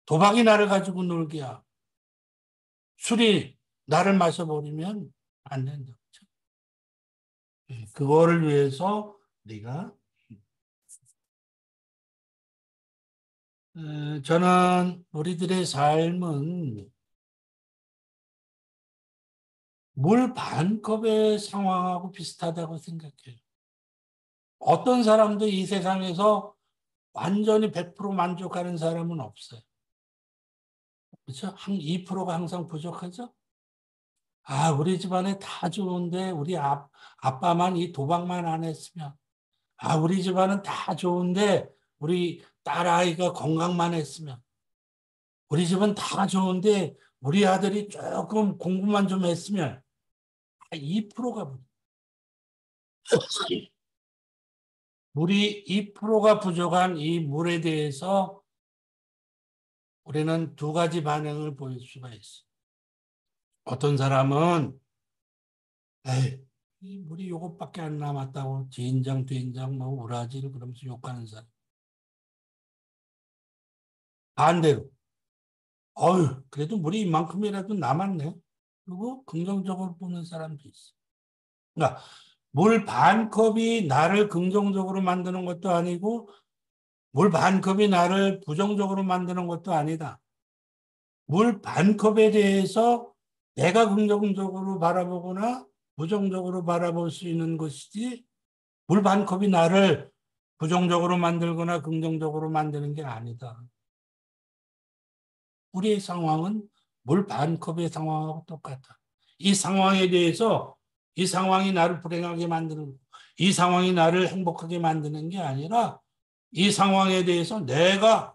도박이 나를 가지고 놀게 하고 술이 나를 마셔버리면 안 된다. 그거를 위해서 네가 저는 우리들의 삶은 물 반 컵의 상황하고 비슷하다고 생각해요. 어떤 사람도 이 세상에서 완전히 100% 만족하는 사람은 없어요. 그렇죠? 한 2%가 항상 부족하죠? 아, 우리 집안에 다 좋은데 우리 아빠만 이 도박만 안 했으면. 아, 우리 집안은 다 좋은데 우리 딸아이가 건강만 했으면. 우리 집은 다 좋은데 우리 아들이 조금 공부만 좀 했으면. 2%가 물이 2%가 부족한 이 물에 대해서 우리는 두 가지 반응을 보일 수가 있어. 어떤 사람은 에이, 이 물이 요것밖에 안 남았다고 된장, 된장, 뭐 우라지를 그러면서 욕하는 사람. 반대로, 어휴, 그래도 물이 이만큼이라도 남았네. 그리고 긍정적으로 보는 사람도 있어. 그러니까 물 반 컵이 나를 긍정적으로 만드는 것도 아니고 물 반 컵이 나를 부정적으로 만드는 것도 아니다. 물 반 컵에 대해서 내가 긍정적으로 바라보거나 부정적으로 바라볼 수 있는 것이지 물 반 컵이 나를 부정적으로 만들거나 긍정적으로 만드는 게 아니다. 우리의 상황은 물 반 컵의 상황하고 똑같다. 이 상황에 대해서 이 상황이 나를 불행하게 만드는, 이 상황이 나를 행복하게 만드는 게 아니라 이 상황에 대해서 내가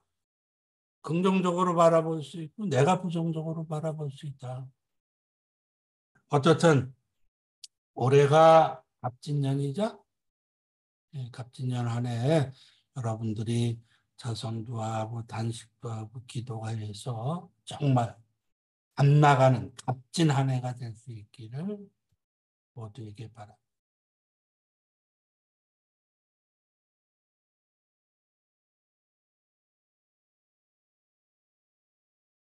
긍정적으로 바라볼 수 있고 내가 부정적으로 바라볼 수 있다. 어떻든 올해가 갑진년이죠. 갑진년 한 해 여러분들이 자성도 하고 단식도 하고 기도가 해서 정말 안 나가는 값진 한 해가 될 수 있기를 모두에게 바랍니다.